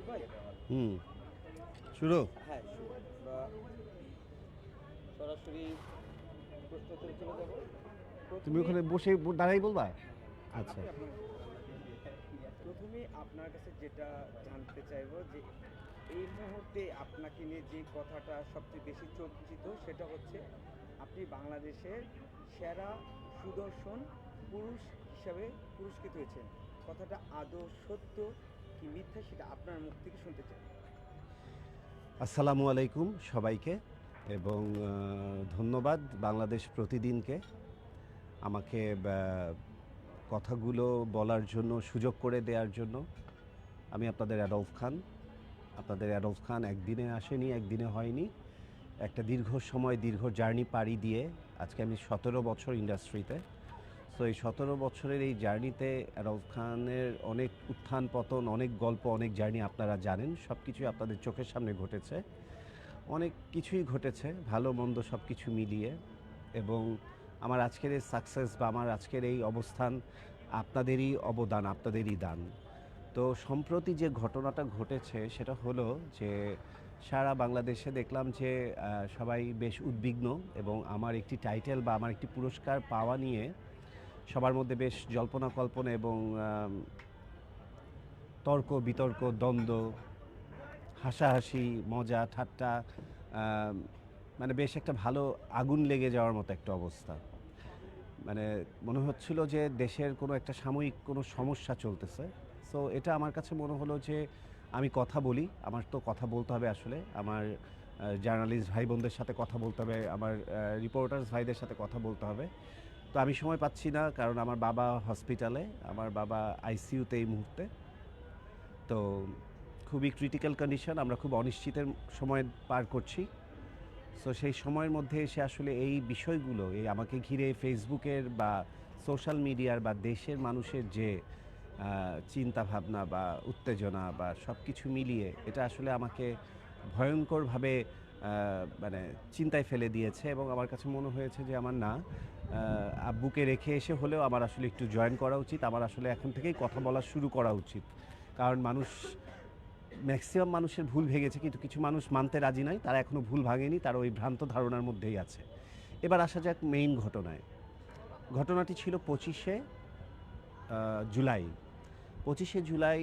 ভাই? হুম শুরু। হ্যাঁ, আমরা সরাসরি প্রশ্ন উত্তরে চলে যাব। তুমি প্রথমেই ওখানে বসে দাঁড়াই বলবা? আচ্ছা। আপনি আপনার প্রথমেই আপনার কাছে যেটা জানতে চাইবো যে এই মুহূর্তে আপনাকে নিয়ে যে কথাটা সবচেয়ে বেশি চর্চিত সেটা হচ্ছে আপনি বাংলাদেশের সেরা সুদর্শন পুরুষ হিসাবে পুরস্কৃত হয়েছেন। কথাটা আদৌ সত্য কি মিথ্যা সেটা আপনার মুখ থেকে শুনতে চাই। আসসালামু আলাইকুম সবাইকে, এবং ধন্যবাদ বাংলাদেশ প্রতিদিনকে আমাকে কথাগুলো বলার জন্য, সুযোগ করে দেওয়ার জন্য। আমি আপনাদের অ্যাডলফ খান। আপনাদের অ্যাডলফ খান একদিনে আসেনি, একদিনে হয়নি। একটা দীর্ঘ সময়, দীর্ঘ জার্নি পাড়ি দিয়ে আজকে আমি 17 বছর ইন্ডাস্ট্রিতে। সো এই 17 বছরের এই জার্নিতে অ্যাডলফ খানের অনেক উত্থান পতন, অনেক গল্প, অনেক জার্নি আপনারা জানেন। সব কিছুই আপনাদের চোখের সামনে ঘটেছে। অনেক কিছুই ঘটেছে, ভালো মন্দ সব কিছু মিলিয়ে। এবং আমার আজকের এই সাকসেস বা আমার আজকের এই অবস্থান আপনাদেরই অবদান, আপনাদেরই দান। তো সম্প্রতি যে ঘটনাটা ঘটেছে সেটা হলো যে সারা বাংলাদেশে দেখলাম যে সবাই বেশ উদ্বিগ্ন, এবং আমার একটি টাইটেল বা আমার একটি পুরস্কার পাওয়া নিয়ে সবার মধ্যে বেশ জল্পনা কল্পনা এবং তর্ক বিতর্ক, দ্বন্দ্ব, হাসাহাসি, মজা ঠাট্টা, আম, মানে বেশ একটা ভালো আগুন লেগে যাওয়ার মতো একটা অবস্থা। মানে মনে হচ্ছিল যে দেশের কোনো একটা সাময়িক কোনো সমস্যা চলতেছে। সো এটা আমার কাছে মনে হলো যে আমি কথা বলি, আমার তো কথা বলতে হবে আসলে। আমার জার্নালিস্ট ভাই বোনদের সাথে কথা বলতে হবে, আমার রিপোর্টার্স ভাইদের সাথে কথা বলতে হবে। তো আমি সময় পাচ্ছি না, কারণ আমার বাবা হসপিটালে, আমার বাবা আইসিইউতে এই মুহূর্তে। তো খুবই ক্রিটিক্যাল কন্ডিশন, আমরা খুব অনিশ্চিতের সময় পার করছি। সো সেই সময়ের মধ্যে এসে আসলে এই বিষয়গুলো, এই আমাকে ঘিরে ফেসবুকের বা সোশ্যাল মিডিয়ার বা দেশের মানুষের যে চিন্তা ভাবনা বা উত্তেজনা বা সব কিছু মিলিয়ে এটা আসলে আমাকে ভয়ঙ্করভাবে মানে চিন্তায় ফেলে দিয়েছে। এবং আমার কাছে মনে হয়েছে যে আমার না, আব্বুকে রেখে এসে হলেও আমার আসলে একটু জয়েন করা উচিত। আমার আসলে এখন থেকেই কথা বলা শুরু করা উচিত, কারণ ম্যাক্সিমাম মানুষের ভুল ভেঙেছে, কিন্তু কিছু মানুষ মানতে রাজি নয়, তারা এখনও ভুল ভাঙেনি, তারা ওই ভ্রান্ত ধারণার মধ্যেই আছে। এবার আসা যাক মেইন ঘটনায়। ঘটনাটি ছিল 25শে জুলাই। 25শে জুলাই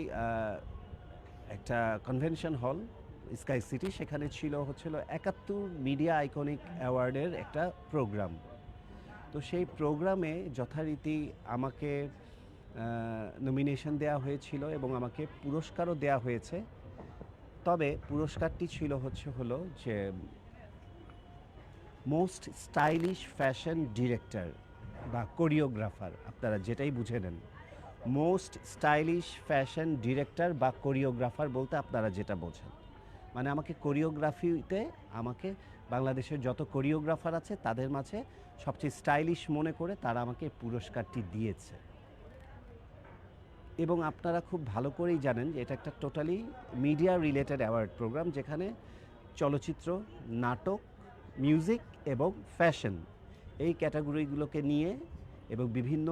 একটা কনভেনশন হল, স্কাই সিটি, সেখানে হচ্ছিল 71 মিডিয়া আইকনিক অ্যাওয়ার্ডের একটা প্রোগ্রাম। তো সেই প্রোগ্রামে যথারীতি আমাকে নমিনেশন দেওয়া হয়েছিল এবং আমাকে পুরস্কারও দেওয়া হয়েছে। তবে পুরস্কারটি ছিল হলো যে মোস্ট স্টাইলিশ ফ্যাশন ডিরেক্টর বা কোরিওগ্রাফার, আপনারা যেটাই বুঝে নেন। মোস্ট স্টাইলিশ ফ্যাশন ডিরেক্টর বা কোরিওগ্রাফার বলতে আপনারা যেটা বোঝেন, মানে আমাকে কোরিওগ্রাফিতে, আমাকে বাংলাদেশের যত কোরিওগ্রাফার আছে তাদের মাঝে সবচেয়ে স্টাইলিশ মনে করে তারা আমাকে পুরস্কারটি দিয়েছে। এবং আপনারা খুব ভালো করেই জানেন যে এটা একটা totally media related award program, যেখানে চলচ্চিত্র, নাটক, মিউজিক এবং ফ্যাশন, এই ক্যাটাগরিগুলোকে নিয়ে এবং বিভিন্ন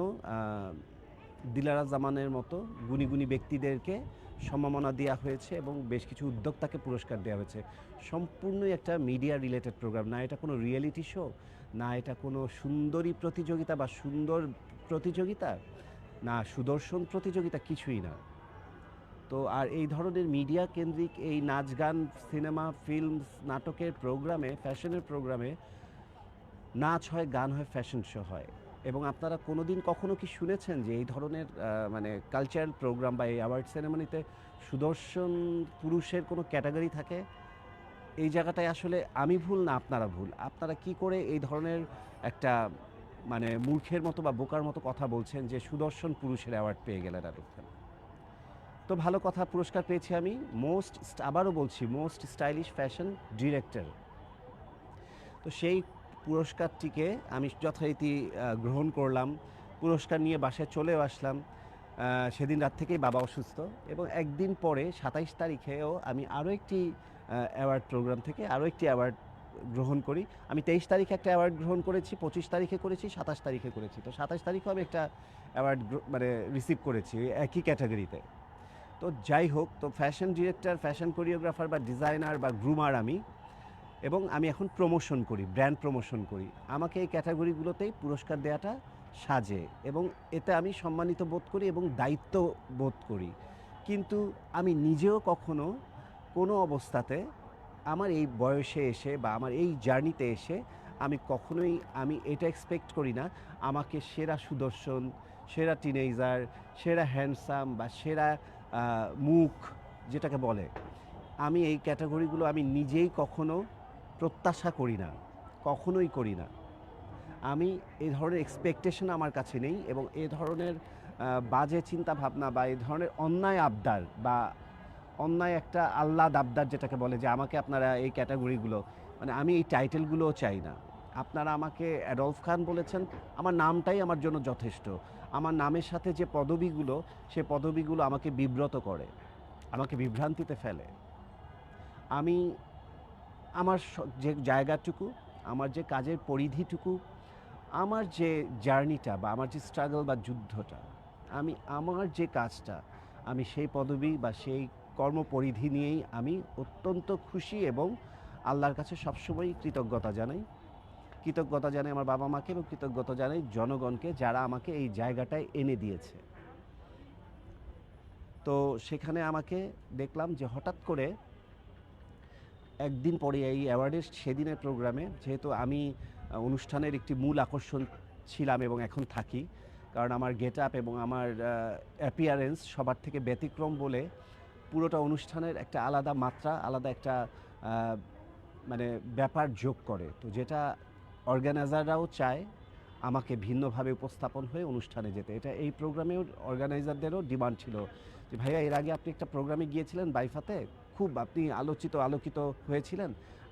দিলারা জামানের মতো গুণী গুণী ব্যক্তিদেরকে সম্মাননা দেওয়া হয়েছে এবং বেশ কিছু উদ্যোক্তাকে পুরস্কার দেওয়া হয়েছে। সম্পূর্ণই একটা মিডিয়া রিলেটেড প্রোগ্রাম, না এটা কোনো রিয়েলিটি শো, না এটা কোনো সুন্দরী প্রতিযোগিতা বা সুন্দর প্রতিযোগিতা, না সুদর্শন প্রতিযোগিতা, কিছুই না। তো আর এই ধরনের মিডিয়া কেন্দ্রিক এই নাচ গান, সিনেমা, ফিল্ম, নাটকের প্রোগ্রামে, ফ্যাশনের প্রোগ্রামে নাচ হয়, গান হয়, ফ্যাশন শো হয়। এবং আপনারা কোনোদিন কখনো কি শুনেছেন যে এই ধরনের মানে কালচারাল প্রোগ্রাম বা এই অ্যাওয়ার্ড সেরেমনিতে সুদর্শন পুরুষের কোনো ক্যাটাগরি থাকে? এই জায়গাটায় আসলে আমি ভুল না আপনারা ভুল। আপনারা কি করে এই ধরনের একটা মানে মূর্খের মতো বা বোকার মতো কথা বলছেন যে সুদর্শন পুরুষের অ্যাওয়ার্ড পেয়ে গেলেন আরব খান? তো ভালো কথা, পুরস্কার পেয়েছি আমি আবারও বলছি, মোস্ট স্টাইলিশ ফ্যাশন ডিরেক্টর। তো সেই পুরস্কারটিকে আমি যথারীতি গ্রহণ করলাম। পুরস্কার নিয়ে বাসায় চলেও আসলাম। সেদিন রাত থেকেই বাবা অসুস্থ, এবং একদিন পরে 27 তারিখেও আমি আরও একটি অ্যাওয়ার্ড প্রোগ্রাম থেকে আরও একটি অ্যাওয়ার্ড গ্রহণ করি। আমি 23 তারিখে একটা অ্যাওয়ার্ড গ্রহণ করেছি, 25 তারিখে করেছি, 27 তারিখে করেছি। তো 27 তারিখেও আমি একটা অ্যাওয়ার্ড মানে রিসিভ করেছি একই ক্যাটাগরিতে। তো তো যাই হোক, তো ফ্যাশন ডিরেক্টর, ফ্যাশন কোরিওগ্রাফার বা ডিজাইনার বা গ্রুমার আমি, এবং আমি এখন প্রমোশন করি, ব্র্যান্ড প্রমোশন করি। আমাকে এই ক্যাটাগরিগুলোতেই পুরস্কার দেওয়াটা সাজে এবং এতে আমি সম্মানিত বোধ করি এবং দায়িত্ব বোধ করি। কিন্তু আমি নিজেও কখনো কোনো অবস্থাতে আমার এই বয়সে এসে বা আমার এই জার্নিতে এসে আমি কখনোই এটা এক্সপেক্ট করি না আমাকে সেরা সুদর্শন, সেরা টিনেজার, সেরা হ্যান্ডসাম বা সেরা মুখ যেটাকে বলে, আমি এই ক্যাটাগরিগুলো আমি নিজেই কখনো প্রত্যাশা করি না, কখনোই করি না। আমি এই ধরনের এক্সপেকটেশন আমার কাছে নেই এবং এ ধরনের বাজে চিন্তা ভাবনা বা এই ধরনের অন্যায় আবদার বা অন্যায় একটা আহ্লাদ আবদার যেটাকে বলে যে আমাকে আপনারা এই ক্যাটাগরিগুলো, মানে আমি এই টাইটেলগুলোও চাই না। আপনারা আমাকে অ্যাডলফ খান বলেছেন, আমার নামটাই আমার জন্য যথেষ্ট। আমার নামের সাথে যে পদবিগুলো, সে পদবিগুলো আমাকে বিব্রত করে, আমাকে বিভ্রান্তিতে ফেলে। আমি আমার যে জায়গাটুকু, আমার যে কাজের পরিধিটুকু, আমার যে জার্নিটা বা আমার যে স্ট্রাগল বা যুদ্ধটা, আমি আমার যে কাজটা, আমি সেই পদবি বা সেই কর্মপরিধি নিয়েই আমি অত্যন্ত খুশি এবং আল্লাহর কাছে সবসময়ই কৃতজ্ঞতা জানাই। কৃতজ্ঞতা জানাই আমার বাবা মাকে এবং কৃতজ্ঞতা জানাই জনগণকে যারা আমাকে এই জায়গাটায় এনে দিয়েছে। তো সেখানে আমাকে দেখলাম যে হঠাৎ করে একদিন পরে এই অ্যাওয়ার্ডের সেদিনের প্রোগ্রামে, যেহেতু আমি অনুষ্ঠানের একটি মূল আকর্ষণ ছিলাম এবং এখন থাকি, কারণ আমার গেট আপ এবং আমার অ্যাপিয়ারেন্স সবার থেকে ব্যতিক্রম বলে পুরোটা অনুষ্ঠানের একটা আলাদা মাত্রা, আলাদা একটা মানে ব্যাপার যোগ করে। তো যেটা অর্গানাইজাররাও চায় আমাকে ভিন্নভাবে উপস্থাপন হয়ে অনুষ্ঠানে যেতে। এটা এই প্রোগ্রামেও অর্গানাইজারদেরও ডিমান্ড ছিল যে ভাইয়া, এর আগে আপনি একটা প্রোগ্রামে গিয়েছিলেন বাইফাতে, খুব আপনি আলোকিত হয়েছিলেন,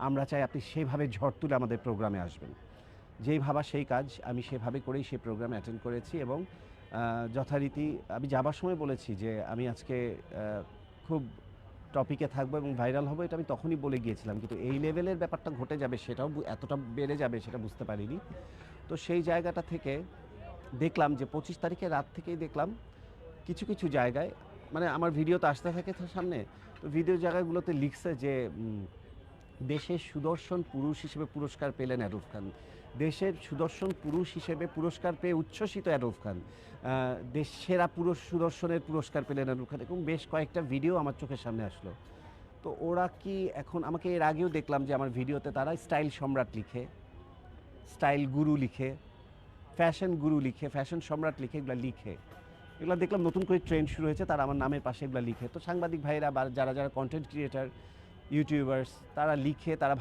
আমরা চাই আপনি সেভাবে ঝড় তুলে আমাদের প্রোগ্রামে আসবেন। যেই ভাবা সেই কাজ, আমি সেভাবে করেই সেই প্রোগ্রামে অ্যাটেন্ড করেছি এবং যথারীতি আমি যাবার সময় বলেছি যে আমি আজকে খুব টপিকে থাকবো এবং ভাইরাল হবো, এটা আমি তখনই বলে গিয়েছিলাম, কিন্তু এই লেভেলের ব্যাপারটা ঘটে যাবে সেটাও এতটা বেড়ে যাবে সেটা বুঝতে পারিনি। তো সেই জায়গাটা থেকে দেখলাম যে 25 তারিখের রাত থেকেই দেখলাম কিছু কিছু জায়গায়, মানে আমার ভিডিও তো আসতে থাকে তো সামনে, তো ভিডিও জায়গাগুলোতে লিখছে যে দেশের সুদর্শন পুরুষ হিসেবে পুরস্কার পেলেন অ্যাডলফ খান, দেশের সুদর্শন পুরুষ হিসেবে পুরস্কার পেয়ে উচ্ছ্বসিত অ্যাডলফ খান, দেশ সেরা পুরুষ সুদর্শনের পুরস্কার পেলেন অ্যাডলফ খান, এবং বেশ কয়েকটা ভিডিও আমার চোখের সামনে আসলো। তো ওরা কি এখন আমাকে, এর আগেও দেখলাম যে আমার ভিডিওতে তারা স্টাইল সম্রাট লিখে, স্টাইল গুরু লিখে, ফ্যাশন গুরু লিখে, ফ্যাশন সম্রাট লিখে, এগুলো লিখে, এগুলো দেখলাম নতুন করে ট্রেন্ড শুরু হয়েছে, তারা আমার নামের পাশে এগুলো লিখে। তো সাংবাদিক ভাইরা বা যারা যারা কন্টেন্ট ক্রিয়েটার, ইউটিউবার্স, তারা লিখে, তারা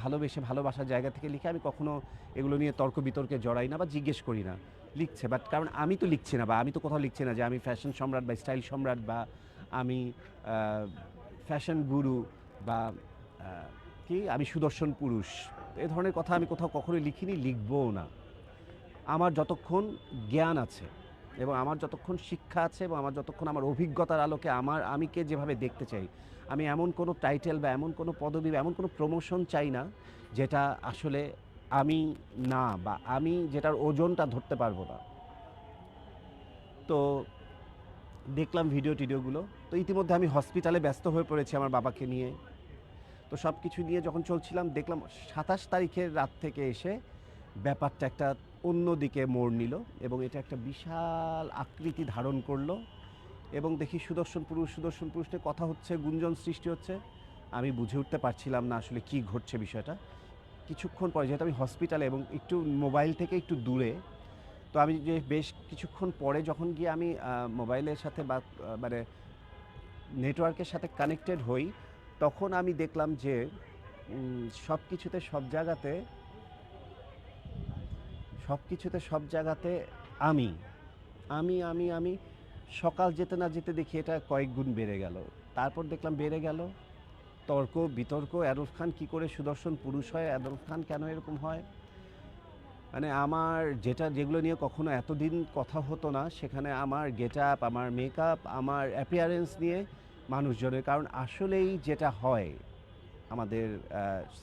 ভালোবাসার জায়গা থেকে লিখে। আমি কখনো এগুলো নিয়ে তর্ক বিতর্কে জড়াই না বা জিজ্ঞেস করি না, লিখছে। বাট কারণ আমি তো লিখছি না বা আমি তো কোথাও লিখছি না যে আমি ফ্যাশন সম্রাট বা স্টাইল সম্রাট বা আমি ফ্যাশন গুরু বা কি আমি সুদর্শন পুরুষ, এ ধরনের কথা আমি কোথাও কখনোই লিখিনি, লিখবও না। আমার যতক্ষণ জ্ঞান আছে এবং আমার যতক্ষণ শিক্ষা আছে এবং আমার যতক্ষণ আমার অভিজ্ঞতার আলোকে আমি কে যেভাবে দেখতে চাই, আমি এমন কোনো টাইটেল বা এমন কোনো পদবি বা এমন কোনো প্রমোশন চাই না যেটা আসলে আমি না, বা আমি যেটার ওজনটা ধরতে পারবো না। তো দেখলাম টিডিওগুলো, তো ইতিমধ্যে আমি হসপিটালে ব্যস্ত হয়ে পড়েছি আমার বাবাকে নিয়ে। তো সব কিছু নিয়ে যখন চলছিলাম দেখলাম 27 তারিখের রাত থেকে এসে ব্যাপারটা একটা অন্য দিকে মোড় নিল এবং এটা একটা বিশাল আকৃতি ধারণ করলো এবং দেখি সুদর্শন পুরুষ নিয়ে কথা হচ্ছে, গুঞ্জন সৃষ্টি হচ্ছে। আমি বুঝে উঠতে পারছিলাম না আসলে কি ঘটছে বিষয়টা। কিছুক্ষণ পরে, যেহেতু আমি হসপিটালে এবং একটু মোবাইল থেকে একটু দূরে, তো আমি যে বেশ কিছুক্ষণ পরে যখন গিয়ে আমি মোবাইলের সাথে বা মানে নেটওয়ার্কের সাথে কানেক্টেড হই, তখন আমি দেখলাম যে সব কিছুতে সব জায়গাতে আমি আমি আমি আমি সকাল যেতে না যেতে দেখি এটা কয়েক গুণ বেড়ে গেল। তারপর দেখলাম বেড়ে গেল তর্ক বিতর্ক, অ্যাডলফ খান কী করে সুদর্শন পুরুষ হয়, অ্যাডলফ খান কেন এরকম হয়। মানে আমার যেগুলো নিয়ে কখনো এতদিন কথা হতো না, সেখানে আমার গেট আপ, আমার মেকআপ, আমার অ্যাপিয়ারেন্স নিয়ে মানুষজনের, কারণ আসলেই যেটা হয় আমাদের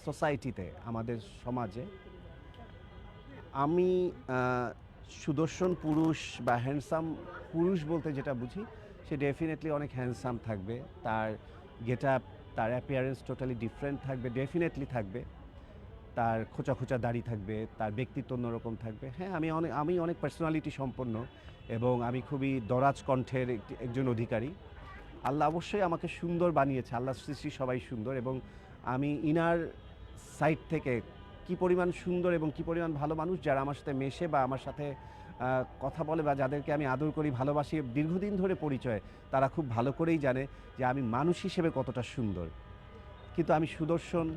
সোসাইটিতে, আমাদের সমাজে, আমি সুদর্শন পুরুষ বা হ্যান্ডসাম পুরুষ বলতে যেটা বুঝি, সে ডেফিনেটলি অনেক হ্যান্ডসাম থাকবে, তার গেট আপ, তার অ্যাপিয়ারেন্স টোটালি ডিফারেন্ট থাকবে, ডেফিনেটলি থাকবে, তার খোঁচা খোঁচা দাড়ি থাকবে, তার ব্যক্তিত্ব অন্যরকম থাকবে। হ্যাঁ, আমি অনেক পার্সোনালিটি সম্পন্ন এবং আমি খুবই দরাজ কণ্ঠের একজন অধিকারী। আল্লাহ অবশ্যই আমাকে সুন্দর বানিয়েছে, আল্লাহ সৃষ্টি সবাই সুন্দর, এবং আমি ইনার সাইড থেকে কি পরিমাণ সুন্দর এবং কি পরিমাণ ভালো মানুষ যারা আমার সাথে মেশে বা আমার সাথে কথা বলে বা যাদেরকে আমি আদর করি, ভালোবাসি, দীর্ঘদিন ধরে পরিচয়, তারা খুব ভালো করেই জানে যে আমি মানুষ হিসেবে কতটা সুন্দর। কিন্তু আমি সুদর্শন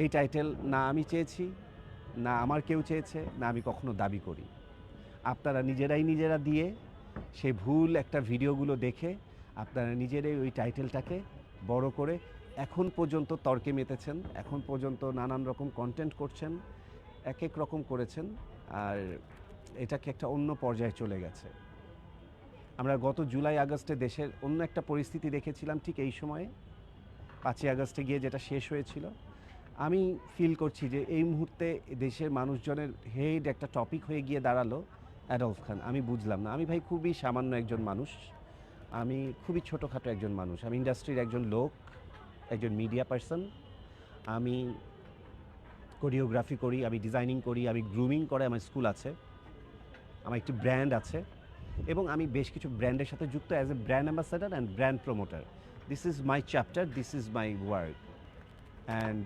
এই টাইটেল না আমি চেয়েছি, না আমার কেউ চেয়েছে, না আমি কখনো দাবি করি। আপনারা নিজেরা দিয়ে সেই ভুল একটা ভিডিওগুলো দেখে আপনারা নিজেরাই ওই টাইটেলটাকে বড় করে এখন পর্যন্ত তর্কে মেতেছেন, এখন পর্যন্ত নানান রকম কন্টেন্ট করছেন, এক এক রকম করেছেন, আর এটাকে একটা অন্য পর্যায়ে চলে গেছে। আমরা গত জুলাই আগস্টে দেশের অন্য একটা পরিস্থিতি দেখেছিলাম, ঠিক এই সময়ে 5ই আগস্টে গিয়ে যেটা শেষ হয়েছিল। আমি ফিল করছি যে এই মুহূর্তে দেশের মানুষজনের হেড একটা টপিক হয়ে গিয়ে দাঁড়ালো অ্যাডলফ খান। আমি বুঝলাম না। আমি ভাই খুবই সামান্য একজন মানুষ, আমি খুবই ছোটোখাটো একজন মানুষ, আমি ইন্ডাস্ট্রির একজন লোক, একজন মিডিয়া পার্সন। আমি কোরিওগ্রাফি করি, আমি ডিজাইনিং করি, আমি গ্রুমিং করে, আমার স্কুল আছে, আমার একটি ব্র্যান্ড আছে, এবং আমি বেশ কিছু ব্র্যান্ডের সাথে যুক্ত as a brand ambassador and brand promoter. This is my chapter, this is my work, and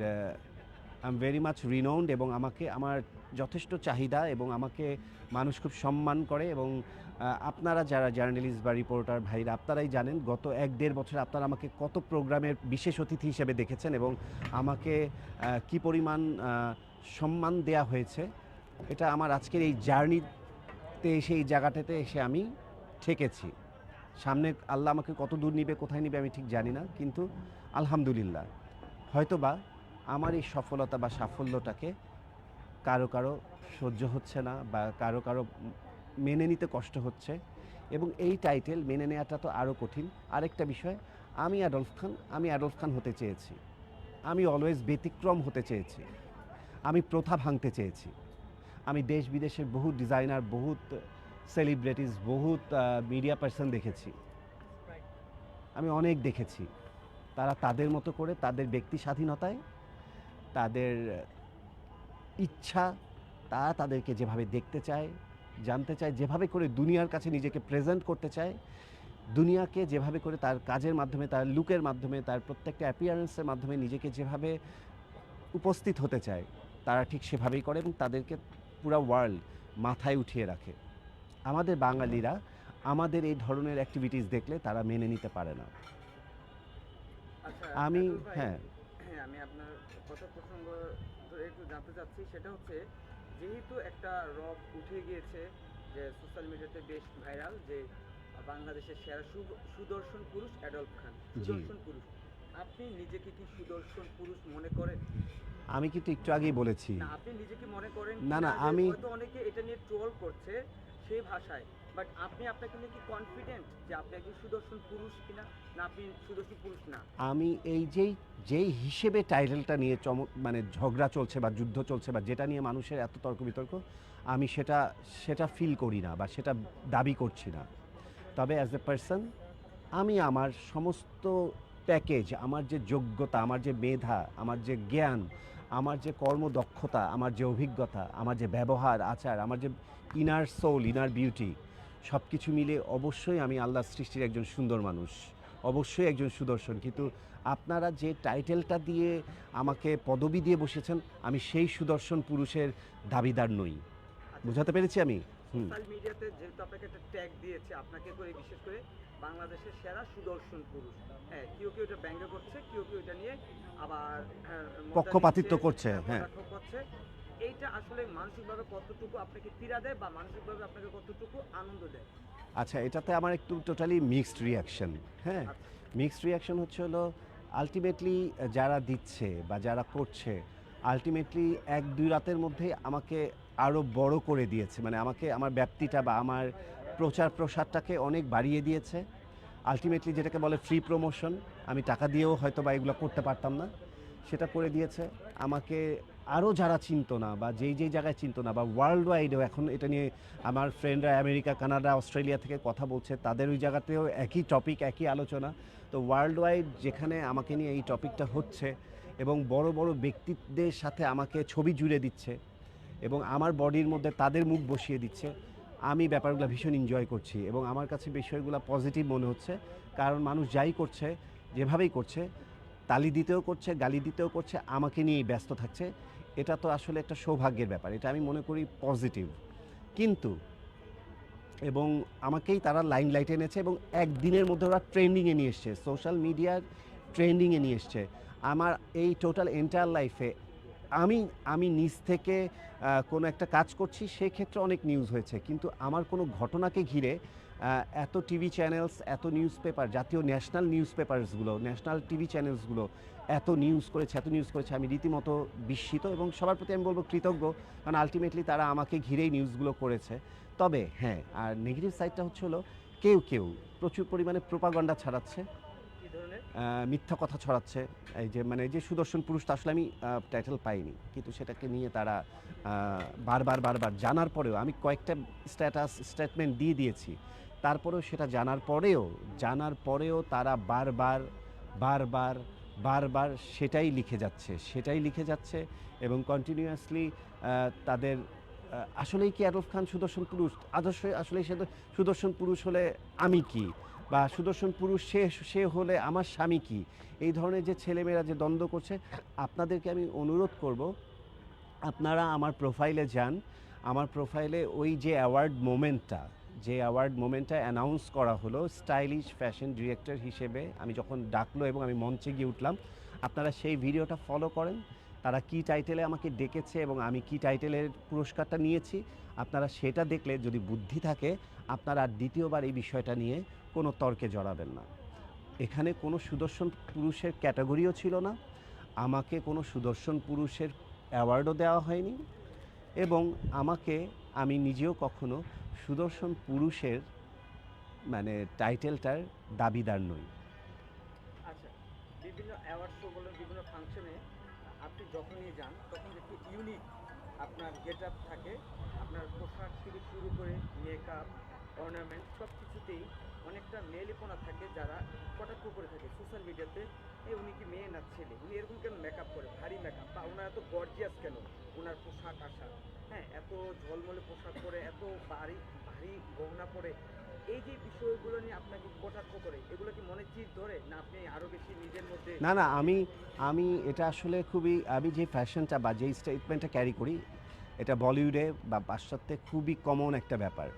I am very much renowned, এবং আমাকে আমার যথেষ্ট চাহিদা, এবং আমাকে মানুষ খুব সম্মান করে। এবং আপনারা যারা জার্নালিস্ট বা রিপোর্টার ভাইরা, আপনারাই জানেন গত 1-1.5 বছর আপনারা আমাকে কত প্রোগ্রামের বিশেষ অতিথি হিসেবে দেখেছেন, এবং আমাকে কি পরিমাণ সম্মান দেয়া হয়েছে। এটা আমার আজকের এই জার্নিতে এসে, এই জায়গাটাতে এসে আমি ঠেকেছি। সামনে আল্লাহ আমাকে কত দূর নিবে, কোথায় নিবে আমি ঠিক জানি না, কিন্তু আলহামদুলিল্লাহ হয়তোবা আমার এই সফলতা বা সাফল্যটাকে কারো কারো সহ্য হচ্ছে না, বা কারো কারো মেনে নিতে কষ্ট হচ্ছে, এবং এই টাইটেল মেনে নেওয়াটা তো আরও কঠিন। আরেকটা বিষয়, আমি অ্যাডলফ খান হতে চেয়েছি, আমি অলওয়েজ ব্যতিক্রম হতে চেয়েছি, আমি প্রথা ভাঙতে চেয়েছি। আমি দেশ বিদেশের বহু ডিজাইনার, বহুত সেলিব্রিটিস, বহুত মিডিয়া পার্সন দেখেছি, আমি অনেক দেখেছি। তারা তাদের মতো করে, তাদের ব্যক্তি স্বাধীনতায়, তাদের ইচ্ছা, তারা তাদেরকে যেভাবে দেখতে চায়, জানতে চায়, যেভাবে করে দুনিয়ার কাছে নিজেকে প্রেজেন্ট করতে চায়, দুনিয়াকে যেভাবে করে তার কাজের মাধ্যমে, তার লুকের মাধ্যমে, তার প্রত্যেকটা অ্যাপিয়ারেন্সের মাধ্যমে নিজেকে যেভাবে উপস্থিত হতে চায়, তারা ঠিক সেভাবেই করে, এবং তাদেরকে পুরো ওয়ার্ল্ড মাথায় উঠিয়ে রাখে। আমাদের বাঙালিরা আমাদের এই ধরনের অ্যাক্টিভিটিস দেখলে তারা মেনে নিতে পারে না। আচ্ছা, আমি আব্দুল ভাই, হ্যাঁ হ্যাঁ, আমি আপনার কথা প্রসঙ্গ ধরে একটু জানতে চাচ্ছি। সেটা হচ্ছে, যেহেতু একটা রব উঠে গিয়েছে যে সোশ্যাল মিডিয়াতে বেশ ভাইরাল, যে বাংলাদেশের সেরা সুদর্শন পুরুষ অ্যাডলফ খান, জি। সুদর্শন পুরুষ, আপনি নিজেকে কি সুদর্শন পুরুষ মনে করেন? আমি কিন্তু একটু আগেই বলেছি। না, আপনি নিজেকে মনে করেন না, কিনা, না, যে আমি হয়তো অনেকে এটা নিয়ে ট্রোল করছে সেই ভাষায়, বাট আপনি আপনাকে নিয়ে কি কনফিডেন্ট যে আপনি একজন সুদর্শন পুরুষ কিনা, না আপনি সুদর্শন পুরুষ না? আমি এই যেই হিসেবে টাইটেলটা নিয়ে মানে ঝগড়া চলছে বা যুদ্ধ চলছে, বা যেটা নিয়ে মানুষের এত তর্ক বিতর্ক, আমি সেটা ফিল করি না, বা সেটা দাবি করছি না। তবে অ্যাজ এ পার্সন, আমি আমার সমস্ত প্যাকেজ, আমার যে যোগ্যতা, আমার যে মেধা, আমার যে জ্ঞান, আমার যে কর্মদক্ষতা, আমার যে অভিজ্ঞতা, আমার যে ব্যবহার আচার, আমার যে ইনার সোল, ইনার বিউটি, সব কিছু মিলে অবশ্যই আমি আল্লাহর সৃষ্টির একজন সুন্দর মানুষ, অবশ্যই একজন সুদর্শন। কিন্তু আপনারা যে টাইটেলটা দিয়ে আমাকে পদবি দিয়ে বসেছেন, আমি সেই সুদর্শন পুরুষের দাবিদার নই। বুঝাতে পেরেছি আমি? সোশ্যাল মিডিয়াতে যেহেতু আপনাকে একটা ট্যাগ দিয়েছে, আপনাকে করে বিশেষ করে বাংলাদেশের সেরা সুদর্শন পুরুষ, হ্যাঁ, কেউ কেউ এটা ব্যঙ্গ করছে, কেউ কেউ এটা নিয়ে আবার মজা পক্ষপাতিত্ব নিচ্ছে, করছে, হ্যাঁ। কটাক্ষ করছে। এইটা আসলে মানসিকভাবে কতটুকু আপনাকে পীড়া দেয়, বা মানসিকভাবে আপনাকে কতটুকু আনন্দ দেয়? আচ্ছা, এটাতে আমার একটু টোটালি মিক্সড রিয়াকশন। হ্যাঁ, মিক্সড রিয়াকশন হলো আলটিমেটলি যারা দিচ্ছে বা যারা করছে, আলটিমেটলি 1-2 রাতের মধ্যে আমাকে আরও বড় করে দিয়েছে, মানে আমাকে আমার ব্যাপ্তিটা বা আমার প্রচার প্রসারটাকে অনেক বাড়িয়ে দিয়েছে। আলটিমেটলি যেটাকে বলে ফ্রি প্রমোশন, আমি টাকা দিয়েও হয়তো বা এগুলো করতে পারতাম না, সেটা করে দিয়েছে। আমাকে আরও যারা চিনতো না বা যেই জায়গায় চিনতো না বা ওয়ার্ল্ড ওয়াইডেও এখন এটা নিয়ে আমার ফ্রেন্ডরা আমেরিকা, কানাডা, অস্ট্রেলিয়া থেকে কথা বলছে, তাদের ওই জায়গাতেও একই টপিক, একই আলোচনা। তো ওয়ার্ল্ড ওয়াইড যেখানে আমাকে নিয়ে এই টপিকটা হচ্ছে এবং বড় বড় ব্যক্তিত্বের সাথে আমাকে ছবি জুড়ে দিচ্ছে এবং আমার বডির মধ্যে তাদের মুখ বসিয়ে দিচ্ছে, আমি ব্যাপারগুলো ভীষণ এনজয় করছি এবং আমার কাছে বিষয়গুলো পজিটিভ মনে হচ্ছে। কারণ মানুষ যাই করছে, যেভাবেই করছে, তালি দিতেও করছে, গালি দিতেও করছে, আমাকে নিয়েই ব্যস্ত থাকছে। এটা তো আসলে একটা সৌভাগ্যের ব্যাপার, এটা আমি মনে করি পজিটিভ। কিন্তু এবং আমাকেই তারা লাইটে এনেছে এবং একদিনের মধ্যে ওরা ট্রেন্ডিংয়ে নিয়ে এসছে, সোশ্যাল মিডিয়ার ট্রেন্ডিংয়ে নিয়ে এসছে। আমার এই টোটাল এন্টায়ার লাইফে আমি আমি নিজ থেকে কোনো একটা কাজ করছি, সেক্ষেত্রে অনেক নিউজ হয়েছে, কিন্তু আমার কোনো ঘটনাকে ঘিরে এত টিভি চ্যানেলস, এত নিউজ পেপার, জাতীয় ন্যাশনাল নিউজ পেপারসগুলো, ন্যাশনাল টিভি চ্যানেলসগুলো এত নিউজ করেছে, আমি রীতিমতো বিস্মিত এবং সবার প্রতি আমি বলবো কৃতজ্ঞ, কারণ আলটিমেটলি তারা আমাকে ঘিরেই নিউজগুলো করেছে। তবে হ্যাঁ, আর নেগেটিভ সাইডটা হচ্ছে হলো কেউ প্রচুর পরিমাণে প্রোপাগান্ডা ছড়াচ্ছে, কি ধরনের? মিথ্যা কথা ছড়াচ্ছে। এই যে সুদর্শন পুরুষটা আসলে আমি টাইটেল পাইনি, কিন্তু সেটাকে নিয়ে তারা বারবার জানার পরেও আমি কয়েকটা স্টেটমেন্ট দিয়ে দিয়েছি, তারপরেও সেটা জানার পরেও তারা বারবার সেটাই লিখে যাচ্ছে এবং কন্টিনিউয়াসলি তাদের আসলেই কি আরফ খান সুদর্শন পুরুষ? আসলে সে সুদর্শন পুরুষ হলে আমি কি, বা সুদর্শন পুরুষ সে হলে আমার স্বামী কি, এই ধরনের যে ছেলেমেয়েরা যে দ্বন্দ্ব করছে, আপনাদেরকে আমি অনুরোধ করব, আপনারা আমার প্রোফাইলে যান। আমার প্রোফাইলে ওই যে অ্যাওয়ার্ড মোমেন্টটা অ্যানাউন্স করা হলো স্টাইলিশ ফ্যাশন ডিরেক্টর হিসেবে, আমি যখন ডাকলো এবং আমি মঞ্চে গিয়ে উঠলাম, আপনারা সেই ভিডিওটা ফলো করেন। তারা কি টাইটেলে আমাকে ডেকেছে এবং আমি কি টাইটেলের পুরস্কারটা নিয়েছি, আপনারা সেটা দেখলে যদি বুদ্ধি থাকে, আপনারা আর দ্বিতীয়বার এই বিষয়টা নিয়ে কোনো তর্কে জড়াবেন না। এখানে কোনো সুদর্শন পুরুষের ক্যাটাগরিও ছিল না, আমাকে কোনো সুদর্শন পুরুষের অ্যাওয়ার্ডও দেওয়া হয়নি এবং আমি নিজেও কখনো সুদর্শন পুরুষের টাইটেলটার দাবিদার নই। আচ্ছা, বিভিন্ন অ্যাওয়ার্ড শো বলেন, বিভিন্ন ফাংশনে আপনি যখনই যান তখন একটু ইউনিক আপনার গেট আপ থাকে, আপনার পোশাক থেকে শুরু করে মেকআপ, অর্নামেন্ট সব কিছুতেই অনেকটা মেয়েলিপনা থাকে, যারা কটাক্ষ করে থাকে সোশ্যাল মিডিয়াতে, উনি কি মেয়ে না ছেলে, উনি এরকম কেন মেকআপ করে, ভারী মেকআপ, বা ওনার এত গর্জিয়াস কেন ওনার পোশাক আশাক, হ্যাঁ এত ঝলমলে পোশাক পরে, এত ভারী ভারী গহনা পরে, এই যে বিষয়গুলো নিয়ে আপনাকে কটাক্ষ করে, এগুলো কি মনে চির ধরে না আপনি আরো বেশি নিজের মধ্যে? না, আমি এটা আসলে আমি যে ফ্যাশনটা বা যেই স্টেটমেন্টটা ক্যারি করি, এটা বলিউডে বা পাশ্চাত্যে খুবই কমন একটা ব্যাপার।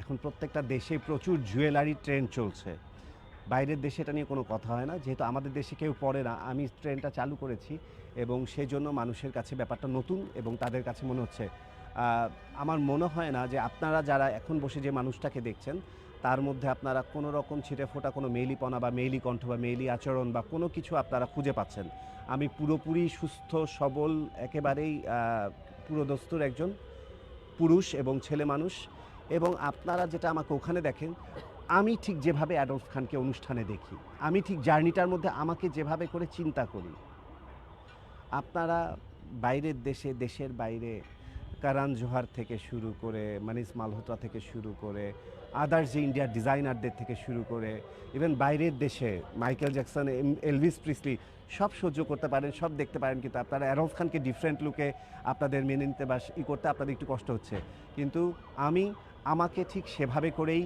এখন প্রত্যেকটা দেশে প্রচুর জুয়েলারি ট্রেন্ড চলছে, বাইরের দেশে এটা নিয়ে কোনো কথা হয় না, যেহেতু আমাদের দেশে কেউ পরে না, আমি ট্রেন্ডটা চালু করেছি এবং সেজন্য মানুষের কাছে ব্যাপারটা নতুন এবং তাদের কাছে মনে হচ্ছে, আমার মনে হয় না যে আপনারা যারা এখন বসে যে মানুষটাকে দেখছেন, তার মধ্যে আপনারা কোনো রকম ছিটে ফোটা কোনো মেইলিপনা বা মেইলি কণ্ঠ বা মেইলি আচরণ বা কোনো কিছু আপনারা খুঁজে পাচ্ছেন। আমি পুরোপুরি সুস্থ সবল, একেবারেই পুরোদস্তুর একজন পুরুষ এবং ছেলে মানুষ, এবং আপনারা যেটা আমাকে ওখানে দেখেন, আমি ঠিক যেভাবে অ্যাডলফ খানকে অনুষ্ঠানে দেখি, আমি ঠিক জার্নিটার মধ্যে আমাকে যেভাবে করে চিন্তা করি, আপনারা বাইরের দেশের বাইরে কারণ জোহার থেকে শুরু করে, মানিস মালহোত্রা থেকে শুরু করে, আদার্স যে ইন্ডিয়ার ডিজাইনারদের থেকে শুরু করে, ইভেন বাইরের দেশে মাইকেল জ্যাকসন, এলভিস প্রিসলি, সব সহ্য করতে পারেন, সব দেখতে পারেন, কিন্তু আপনারা অ্যারফ খানকে ডিফারেন্ট লুকে আপনাদের মেনে নিতে বা করতে আপনাদের একটু কষ্ট হচ্ছে। কিন্তু আমাকে ঠিক সেভাবে করেই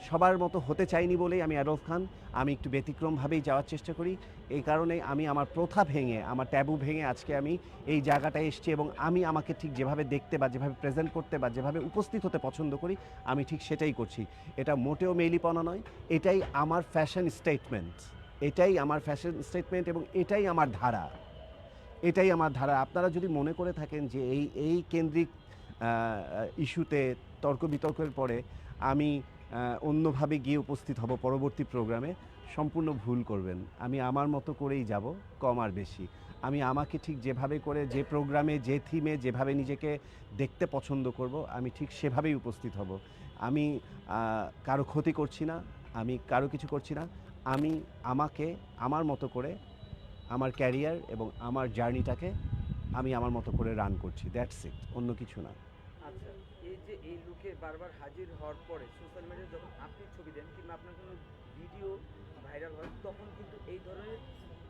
সবার মতো হতে চাইনি বলেই আমি অ্যারফ খান, আমি একটু ব্যতিক্রমভাবেই যাওয়ার চেষ্টা করি। এই কারণেই আমি আমার প্রথা ভেঙে, আমার ট্যাবু ভেঙে আজকে আমি এই জায়গাটায় এসেছি এবং আমি আমাকে ঠিক যেভাবে দেখতে বা যেভাবে প্রেজেন্ট করতে বা যেভাবে উপস্থিত হতে পছন্দ করি, আমি ঠিক সেটাই করছি। এটা মোটেও মেইলিপনা নয়, এটাই আমার ফ্যাশন স্টেটমেন্ট, এবং এটাই আমার ধারা। আপনারা যদি মনে করে থাকেন যে এই কেন্দ্রিক ইস্যুতে তর্ক বিতর্কের পরে আমি অন্যভাবে গিয়ে উপস্থিত হব পরবর্তী প্রোগ্রামে, সম্পূর্ণ ভুল করবেন। আমি আমার মতো করেই যাব, কম আর বেশি। আমি আমাকে ঠিক যেভাবে করে, যে প্রোগ্রামে, যে থিমে যেভাবে নিজেকে দেখতে পছন্দ করব, আমি ঠিক সেভাবেই উপস্থিত হব। আমি কারো ক্ষতি করছি না, আমি কারো কিছু করছি না, আমি আমাকে আমার মতো করে আমার ক্যারিয়ার এবং আমার জার্নিটাকে আমি আমার মতো করে রান করছি, দ্যাটস ইট, অন্য কিছু না। আচ্ছা, এই যে এই লুকে বারবার হাজির হওয়ার পরে সোশ্যাল মিডিয়ায় যখন আপনি ছবি দেন কিংবা আপনার কোনো ভিডিও ভাইরাল হয় তখন কিন্তু এই ধরনের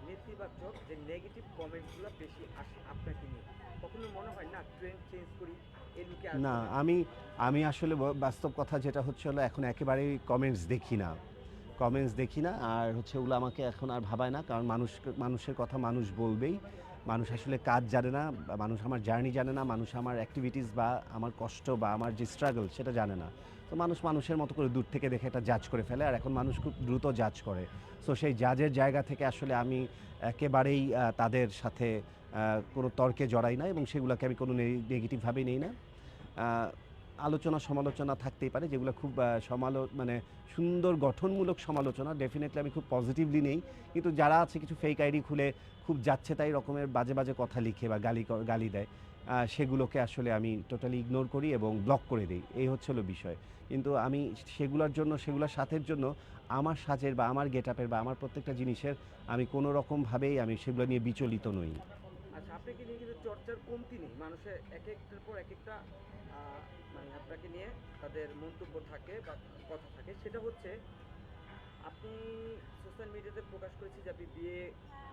নেতিবাচক যে নেগেটিভ কমেন্টসগুলো বেশি আসে আপনাকে নিয়ে। কখনো মনে হয় না ট্রেন্ড চেঞ্জ করি এই লুকে না, আসলে? আমি আসলে বাস্তব কথা যেটা হচ্ছে হলো, এখন একেবারেই কমেন্টস দেখি না, আর হচ্ছে ওগুলো আমাকে এখন আর ভাবায় না, কারণ মানুষের কথা মানুষ বলবেই। মানুষ আসলে কাজ জানে না, বা মানুষ আমার জার্নি জানে না, মানুষ আমার অ্যাক্টিভিটিস বা আমার কষ্ট বা আমার যে স্ট্রাগল সেটা জানে না। তো মানুষ মানুষের মতো করে দূর থেকে দেখে এটা জাজ করে ফেলে, আর এখন মানুষ খুব দ্রুত জাজ করে। সো সেই জাজের জায়গা থেকে আসলে আমি একেবারেই তাদের সাথে কোনো তর্কে জড়াই না, এবং সেগুলোকে আমি কোনো নেগেটিভভাবেই নেই না। আহ, আলোচনা সমালোচনা থাকতেই পারে, যেগুলো খুব মানে সুন্দর গঠনমূলক সমালোচনা, ডেফিনেটলি আমি খুব পজিটিভলি নেই। কিন্তু যারা আছে কিছু ফেক আইডি খুলে খুব যাচ্ছে তাই রকমের বাজে বাজে কথা লিখে বা গালি দেয়, সেগুলোকে আসলে আমি টোটালি ইগনোর করি এবং ব্লক করে দিই, এই হচ্ছে হলো বিষয়। কিন্তু আমি সেগুলোর সাথের জন্য আমার সাজের বা আমার গেট আপের বা আমার প্রত্যেকটা জিনিসের আমি কোনো রকমভাবেই আমি সেগুলো নিয়ে বিচলিত নই। আচ্ছা, আপনাকে নিয়ে কিন্তু চর্চার কমতি নেই। মানুষের এক একটার পর এক একটা মানে আপনাকে নিয়ে তাদের মন্তব্য থাকে বা কথা থাকে। সেটা হচ্ছে আপনি সোশ্যাল মিডিয়াতে প্রকাশ করেছেন যে আপনি বিয়ে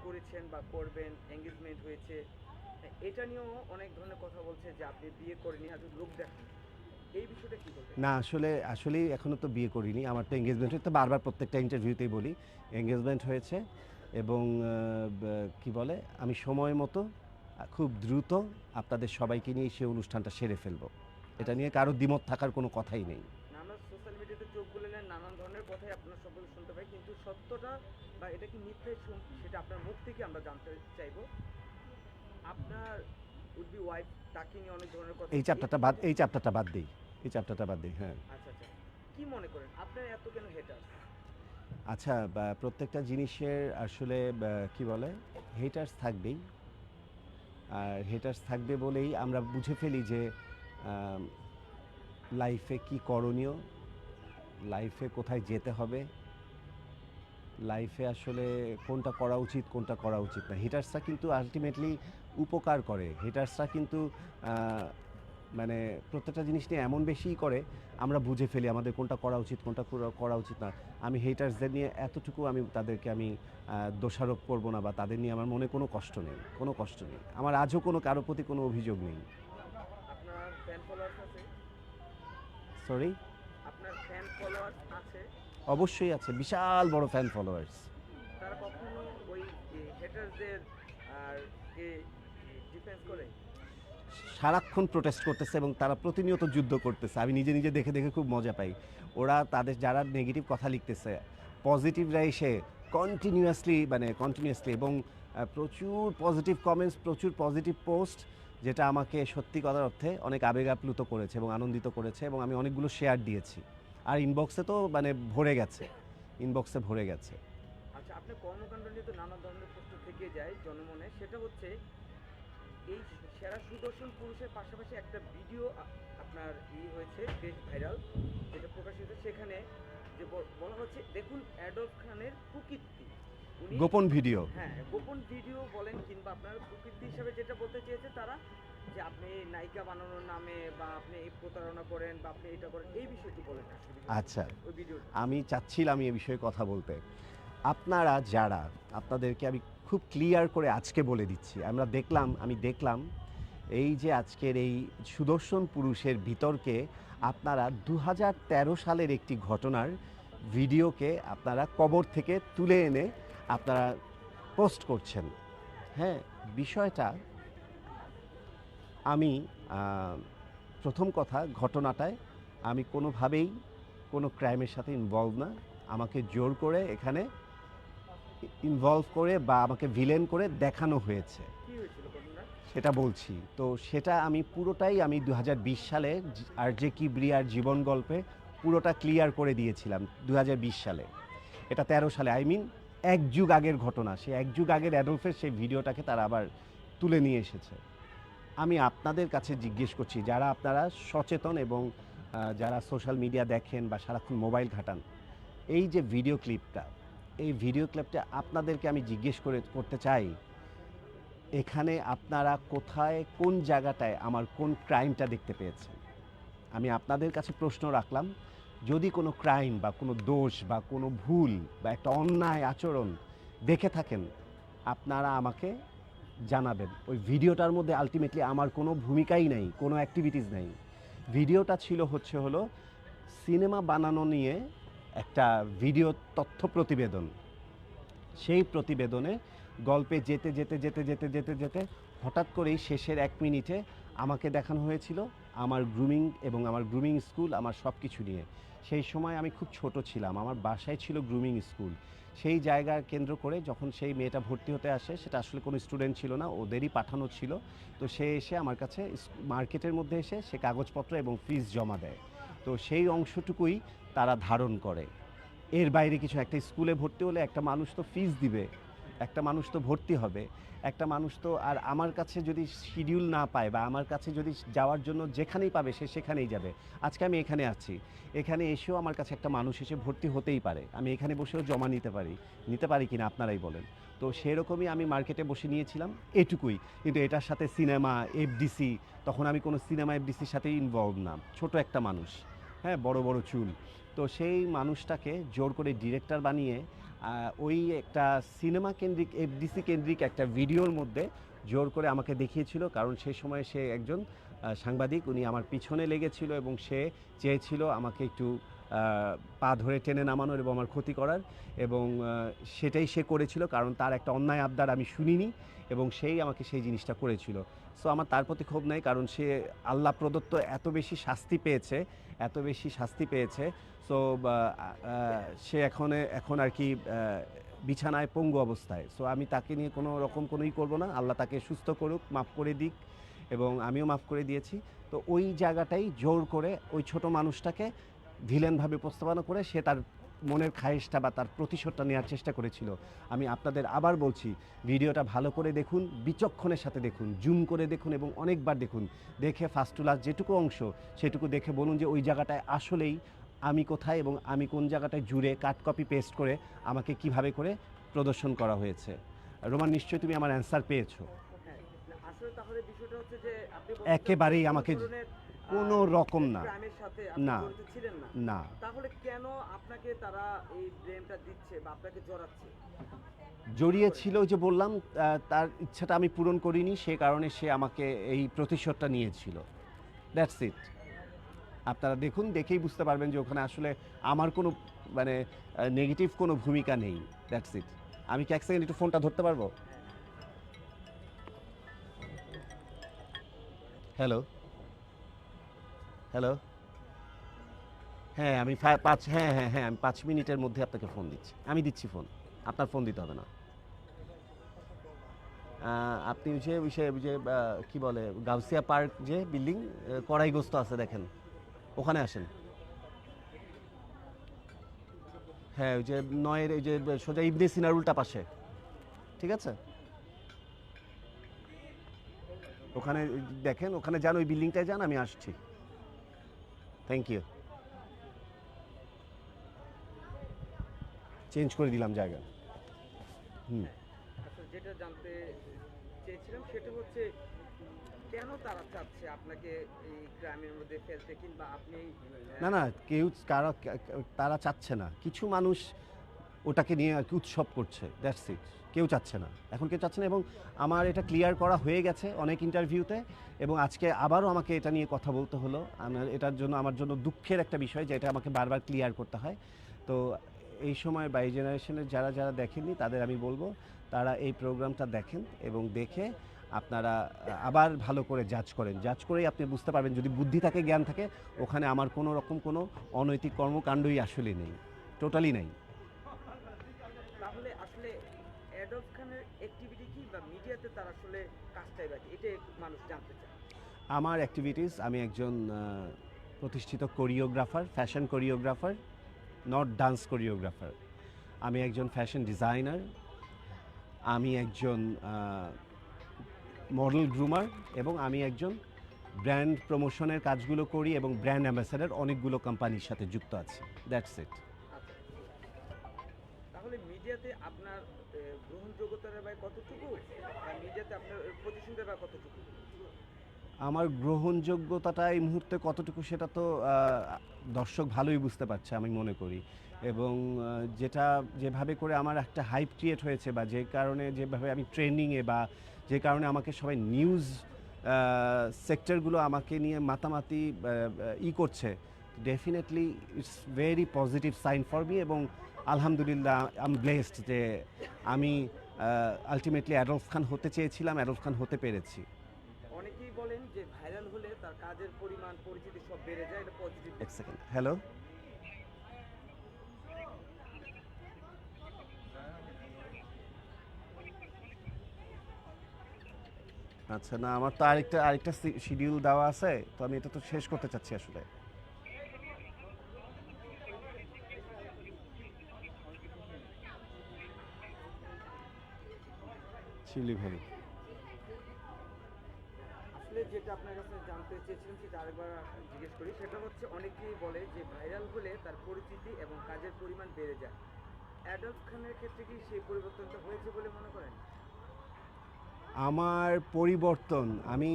করেছেন বা করবেন, এঙ্গেজমেন্ট হয়েছে। এটা নিয়েও অনেক ধরনের কথা বলছে যে আপনি বিয়ে করেনি, আজ লোক দেখান। এই বিষয়টা কি বলবেন? না, আসলেই এখনও তো বিয়ে করিনি। আমার তো এঙ্গেজমেন্ট হয়েছে, বারবার প্রত্যেকটা ইন্টারভিউতেই বলি এঙ্গেজমেন্ট হয়েছে। এবং কি বলে, আমি সময় মতো খুব দ্রুত আপনাদের সবাইকে নিয়ে সেই অনুষ্ঠানটা সেরে ফেলবো। এটা নিয়ে কারো দ্বিমত থাকার কোনো কথাই নেই। না, আমরা সোশ্যাল মিডিয়াতে চোখ বুলালে নানান ধরনের কথাই আপনার সম্পর্কে শুনতে পাই, কিন্তু সত্যটা বা এটা কি মিথ্যে সেটা আপনার মুখ থেকে আমরা জানতে চাইবো। আপনার উড বি ওয়াইফ, তাকে নিয়ে অনেক ধরনের কথা। এই চ্যাপ্টারটা বাদ দিই, হ্যাঁ। আচ্ছা আচ্ছা, কি মনে করেন আপনার এত কেন হেটার? আচ্ছা, প্রত্যেকটা জিনিসের আসলে কি বলে, হেটার্স থাকবেই। আর হেটার্স থাকবে বলেই আমরা বুঝে ফেলি যে লাইফে কি করণীয়, লাইফে কোথায় যেতে হবে, লাইফে আসলে কোনটা করা উচিত কোনটা করা উচিত না। হিটার্সরা কিন্তু আলটিমেটলি উপকার করে, হিটার্সরা কিন্তু মানে প্রত্যেকটা জিনিস নিয়ে এমন বেশিই করে, আমরা বুঝে ফেলি আমাদের কোনটা করা উচিত কোনটা করা উচিত না। আমি হেটার্সদের নিয়ে এতটুকু তাদেরকে আমি দোষারোপ করব না, বা তাদের নিয়ে আমার মনে কোনো কষ্ট নেই, আমার আজও কারোর প্রতি কোনো অভিযোগ নেই। আপনার ফ্যান ফলোয়ার্স আছে? সরি? আপনার ফ্যান ফলোয়ার্স আছে? অবশ্যই আছে, বিশাল বড় ফ্যান ফলোয়ার্স। তারা কখনো ওই হেটারদের আর কে ডিফেন্স করে? সারাক্ষণ প্রোটেস্ট করতেছে এবং তারা প্রতিনিয়ত যুদ্ধ করতেছে, আমি নিজে নিজে দেখে দেখে খুব মজা পাই। ওরা তাদের যারা নেগেটিভ কথা লিখতেছে, পজিটিভরা এসে কন্টিনিউয়াসলি এবং প্রচুর পজিটিভ কমেন্টস, প্রচুর পজিটিভ পোস্ট, যেটা আমাকে সত্যি কথার অর্থে অনেক আবেগ আপ্লুত করেছে এবং আনন্দিত করেছে, এবং আমি অনেকগুলো শেয়ার দিয়েছি। আর ইনবক্সে তো ভরে গেছে, আচ্ছা, আপনার কর্মকাণ্ড নিয়ে তো নানা ধরনের প্রশ্ন থেকে যায় জনমনে। সেটা হচ্ছে এই সেরা সুদর্শন পুরুষের পাশাপাশি একটা ভিডিও আপনার হয়েছে বেশ ভাইরাল, যেটা প্রকাশিত। সেখানে যে বলা হচ্ছে, দেখুন অ্যাডলফ খানের প্রকৃতি। গোপন ভিডিও। হ্যাঁ, গোপন ভিডিও বলেন কিংবা আপনার প্রকৃতি হিসাবে যেটা বলতে চেয়েছে তারা, যে আপনি নায়িকা বানানোর নামে বা আপনি এই প্রতারণা করেন বা আপনি এটা করেন, এই বিষয়টি বলেন আসলে। আচ্ছা, ওই ভিডিও আমি চাচ্ছিলাম এই বিষয়ে কথা বলতে। আপনারা যারা, আপনাদেরকে আমি খুব ক্লিয়ার করে আজকে বলে দিচ্ছি, আমি দেখলাম এই যে আজকের এই সুদর্শন পুরুষের বিতর্কে আপনারা 2013 সালের একটি ঘটনার ভিডিওকে আপনারা কবর থেকে তুলে এনে আপনারা পোস্ট করছেন। হ্যাঁ, বিষয়টা আমি প্রথম কথা, ঘটনাটায় আমি কোনোভাবেই কোনো ক্রাইমের সাথে ইনভলভ না। আমাকে জোর করে এখানে ইনভলভ করে বা আমাকে ভিলেন করে দেখানো হয়েছে, কি হয়েছিল ঘটনা সেটা বলছি। তো সেটা আমি পুরোটাই 2020 সালে আর যে কিবরিয়ার জীবন গল্পে পুরোটা ক্লিয়ার করে দিয়েছিলাম 2020 সালে। এটা 13 সালে, এক যুগ আগের ঘটনা। সে এক যুগ আগের অ্যাডলফের সেই ভিডিওটাকে তারা আবার তুলে নিয়ে এসেছে। আমি আপনাদের কাছে জিজ্ঞেস করছি, যারা আপনারা সচেতন এবং যারা সোশ্যাল মিডিয়া দেখেন বা সারাক্ষণ মোবাইল ঘাটান, এই যে ভিডিও ক্লিপটা আপনাদেরকে আমি জিজ্ঞেস করতে চাই, এখানে আপনারা কোথায় কোন জায়গাটায় আমার কোন ক্রাইমটা দেখতে পেয়েছেন? আমি আপনাদের কাছে প্রশ্ন রাখলাম, যদি কোনো ক্রাইম বা কোনো দোষ বা কোনো ভুল বা একটা অন্যায় আচরণ দেখে থাকেন, আপনারা আমাকে জানাবেন। ওই ভিডিওটার মধ্যে আলটিমেটলি আমার কোনো ভূমিকাই নেই, কোনো অ্যাক্টিভিটিস নেই। ভিডিওটা ছিল হলো সিনেমা বানানো নিয়ে একটা ভিডিও তথ্য প্রতিবেদন। সেই প্রতিবেদনে গল্পে যেতে যেতে যেতে যেতে যেতে যেতে হঠাৎ করেই শেষের 1 মিনিটে আমাকে দেখানো হয়েছিল আমার গ্রুমিং এবং আমার গ্রুমিং স্কুল, আমার সব কিছু নিয়ে। সেই সময় আমি খুব ছোট ছিলাম, আমার বাসায় ছিল গ্রুমিং স্কুল। সেই জায়গা কেন্দ্র করে যখন সেই মেয়েটা ভর্তি হতে আসে, সেটা আসলে কোনো স্টুডেন্ট ছিল না, ওদেরই পাঠানো ছিল। তো সে এসে আমার কাছে মার্কেটের মধ্যে এসে সে কাগজপত্র এবং ফিস জমা দেয়। তো সেই অংশটুকুই তারা ধারণ করে। এর বাইরে কিছু, একটা স্কুলে ভর্তি হলে একটা মানুষ তো ফিস দিবে, একটা মানুষ তো ভর্তি হবে, একটা মানুষ তো, আর আমার কাছে যদি শিডিউল না পায় বা আমার কাছে যদি যাওয়ার জন্য যেখানেই পাবে সে সেখানেই যাবে। আজকে আমি এখানে আছি, এখানে এসেও আমার কাছে একটা মানুষ এসে ভর্তি হতেই পারে, আমি এখানে বসেও জমা নিতে পারি কিনা আপনারাই বলেন। তো সেরকমই আমি মার্কেটে বসে নিয়েছিলাম, এটুকুই। কিন্তু এটার সাথে সিনেমা, এফডিসি, তখন আমি কোনো সিনেমা এফডিসির সাথে ইনভলভ না, ছোট একটা মানুষ, হ্যাঁ, বড় বড় চুল। তো সেই মানুষটাকে জোর করে ডিরেক্টর বানিয়ে ওই একটা সিনেমা কেন্দ্রিক, এফডিসি কেন্দ্রিক একটা ভিডিওর মধ্যে জোর করে আমাকে দেখিয়েছিল। কারণ সেই সময় সে একজন সাংবাদিক, উনি আমার পিছনে লেগেছিল এবং সে চেয়েছিল আমাকে একটু পা ধরে টেনে নামানোর এবং আমার ক্ষতি করার, এবং সেটাই সে করেছিল। কারণ তার একটা অন্যায় আবদার আমি শুনিনি এবং সেই আমাকে সেই জিনিসটা করেছিল। সো আমার তার প্রতি ক্ষোভ নাই, কারণ সে আল্লাহ প্রদত্ত এত বেশি শাস্তি পেয়েছে। সো সে এখন আর কি বিছানায় পঙ্গু অবস্থায়। সো আমি তাকে নিয়ে কোনো রকম কোনোই করবো না, আল্লাহ তাকে সুস্থ করুক, মাফ করে দিক, এবং আমিও মাফ করে দিয়েছি। তো ওই জায়গাটাই জোর করে ওই ছোট মানুষটাকে ভিলেনভাবে উপস্থাপনা করে সে তার মনের খায়েশটা বা তার প্রতিশোধটা নেওয়ার চেষ্টা করেছিল। আমি আপনাদের আবার বলছি, ভিডিওটা ভালো করে দেখুন, বিচক্ষণের সাথে দেখুন, জুম করে দেখুন এবং অনেকবার দেখুন। দেখে ফার্স্ট টু লাস্ট যেটুকু অংশ সেটুকু দেখে বলুন যে ওই জায়গাটায় আসলেই আমি কোথায় এবং আমি কোন জায়গাটায় জুড়ে কাট কপি পেস্ট করে আমাকে কিভাবে করে প্রদর্শন করা হয়েছে। রোমান, নিশ্চয়ই তুমি আমার অ্যান্সার পেয়েছো। হ্যাঁ, আসলে তাহলে বিষয়টা হচ্ছে যে আপনি একেবারেই কোনো আমাকে ধরনের, কোনো রকম না। ক্রাইমের সাথে আপনি না। জড়িত ছিলেন না। না, তাহলে কেন আপনাকে তারা এই ব্লেমটা দিচ্ছে বা আপনাকে জড়াচ্ছে? জড়িয়েছিল, যে বললাম, তার ইচ্ছাটা আমি পূরণ করিনি, সে কারণে সে আমাকে এই প্রতিশোধটা নিয়েছিল। That's it. আপনারা দেখুন, দেখেই বুঝতে পারবেন যে ওখানে আসলে আমার কোনো মানে নেগেটিভ কোনো ভূমিকা নেই। That's it. আমি কি এক সেকেন্ড একটু ফোনটা ধরতে পারবো? Hello, hello. হ্যাঁ, আমি আমি 5 মিনিটের মধ্যে আপনাকে ফোন দিচ্ছি। আমি দিচ্ছি ফোন, আপনার ফোন দিতে হবে না। আপনি ওই যে কি বলে, গাউসিয়া পার্ক যে বিল্ডিং কড়াইগ্রস্ত আছে দেখেন, ওখানে আসেন। হ্যাঁ, ওই যে 9-এর ওই যে সোজা ইবনে সিনার উল্টা পাশে, ঠিক আছে? ওখানে দেখেন, ওখানে যান, ওই বিল্ডিংটায় যান, আমি আসছি। Thank you. চেঞ্জ করে দিলাম জায়গা। হুম। আচ্ছা, যেটা জানতে চেয়েছিলাম সেটা হচ্ছে কেন তারা চাচ্ছে আপনাকে এই ক্রাইমের মধ্যে ফেলতে, কিংবা আপনি না না, তারা চাচ্ছে না। কিছু মানুষ ওটাকে নিয়ে আর কি উৎসব করছে, দ্যাটস ইট। কেউ চাচ্ছে না, এখন কেউ চাচ্ছে না, এবং আমার এটা ক্লিয়ার করা হয়ে গেছে অনেক ইন্টারভিউতে, এবং আজকে আবারও আমাকে এটা নিয়ে কথা বলতে হলো। আমার জন্য দুঃখের একটা বিষয় যে এটা আমাকে বারবার ক্লিয়ার করতে হয়। তো এই সময় বাই জেনারেশনের যারা যারা দেখেননি তাদের আমি বলবো, তারা এই প্রোগ্রামটা দেখেন এবং দেখে আপনারা আবার ভালো করে জাজ করেই আপনি বুঝতে পারবেন, যদি বুদ্ধি থাকে, জ্ঞান থাকে, ওখানে আমার কোনো রকম কোনো অনৈতিক কর্মকাণ্ডই আসলে নেই, টোটালি নেই। তাহলে আসলে অ্যাডলফ খানের অ্যাক্টিভিটি কি, বা মিডিয়াতে তার আসলে কাজটাই বাকি, এটাই মানুষ জানতে চায়। আমার অ্যাক্টিভিটিস, আমি একজন প্রতিষ্ঠিত choreographer, fashion choreographer, not dance choreographer. আমি একজন ফ্যাশন ডিজাইনার, আমি একজন মডেল গ্রুমার, এবং আমি একজন ব্র্যান্ড প্রমোশনের কাজগুলো করি এবং ব্র্যান্ড অ্যাম্বাসেডর অনেকগুলো কোম্পানির সাথে যুক্ত আছি। That's it. আচ্ছা, তাহলে মিডিয়া মিডিয়াতে আপনার গ্রহণযোগ্যতার বা কতটুকু, আর মিডিয়াতে আপনার পজিশনটা বা কতটুকু? আমার গ্রহণযোগ্যতাটা এই মুহূর্তে কতটুকু সেটা তো দর্শক ভালোই বুঝতে পারছে আমি মনে করি। এবং যেটা যেভাবে করে আমার একটা হাইপ ক্রিয়েট হয়েছে বা যে কারণে যেভাবে আমি ট্রেন্ডিংয়ে বা যে কারণে আমাকে সবাই নিউজ সেক্টরগুলো আমাকে নিয়ে মাতামাতি করছে, definitely it's very positive sign for me. এবং আলহামদুলিল্লাহ আই এম ব্লেসড যে আমি আলটিমেটলি অ্যাডলফ খান হতে চেয়েছিলাম, অ্যাডলফ খান হতে পেরেছি। অনেকেই বলেন যে ভাইরাল হলে তার কাজের পরিমাণ পরিচিতি সব বেড়ে যায়, এটা পজিটিভ। এক সেকেন্ড, হ্যালো। আচ্ছা, না আমার তো আরেকটা শিডিউল দেওয়া আছে, তো আমি এটা তো শেষ করতে চাচ্ছি আসলে। চিলি ভালো। আসলে যেটা আপনার কাছে জানতে চেয়েছিলাম সেটা আরেকবার জিজ্ঞেস করি, সেটা হচ্ছে অনেকেই বলে যে ভাইরাল হলে তার পরিচিতি এবং কাজের পরিমাণ বেড়ে যায়। অ্যাডলফ খানের ক্ষেত্রে কি সেই পরিবর্তনটা হয়েছে বলে মনে করেন? আমার পরিবর্তন, আমি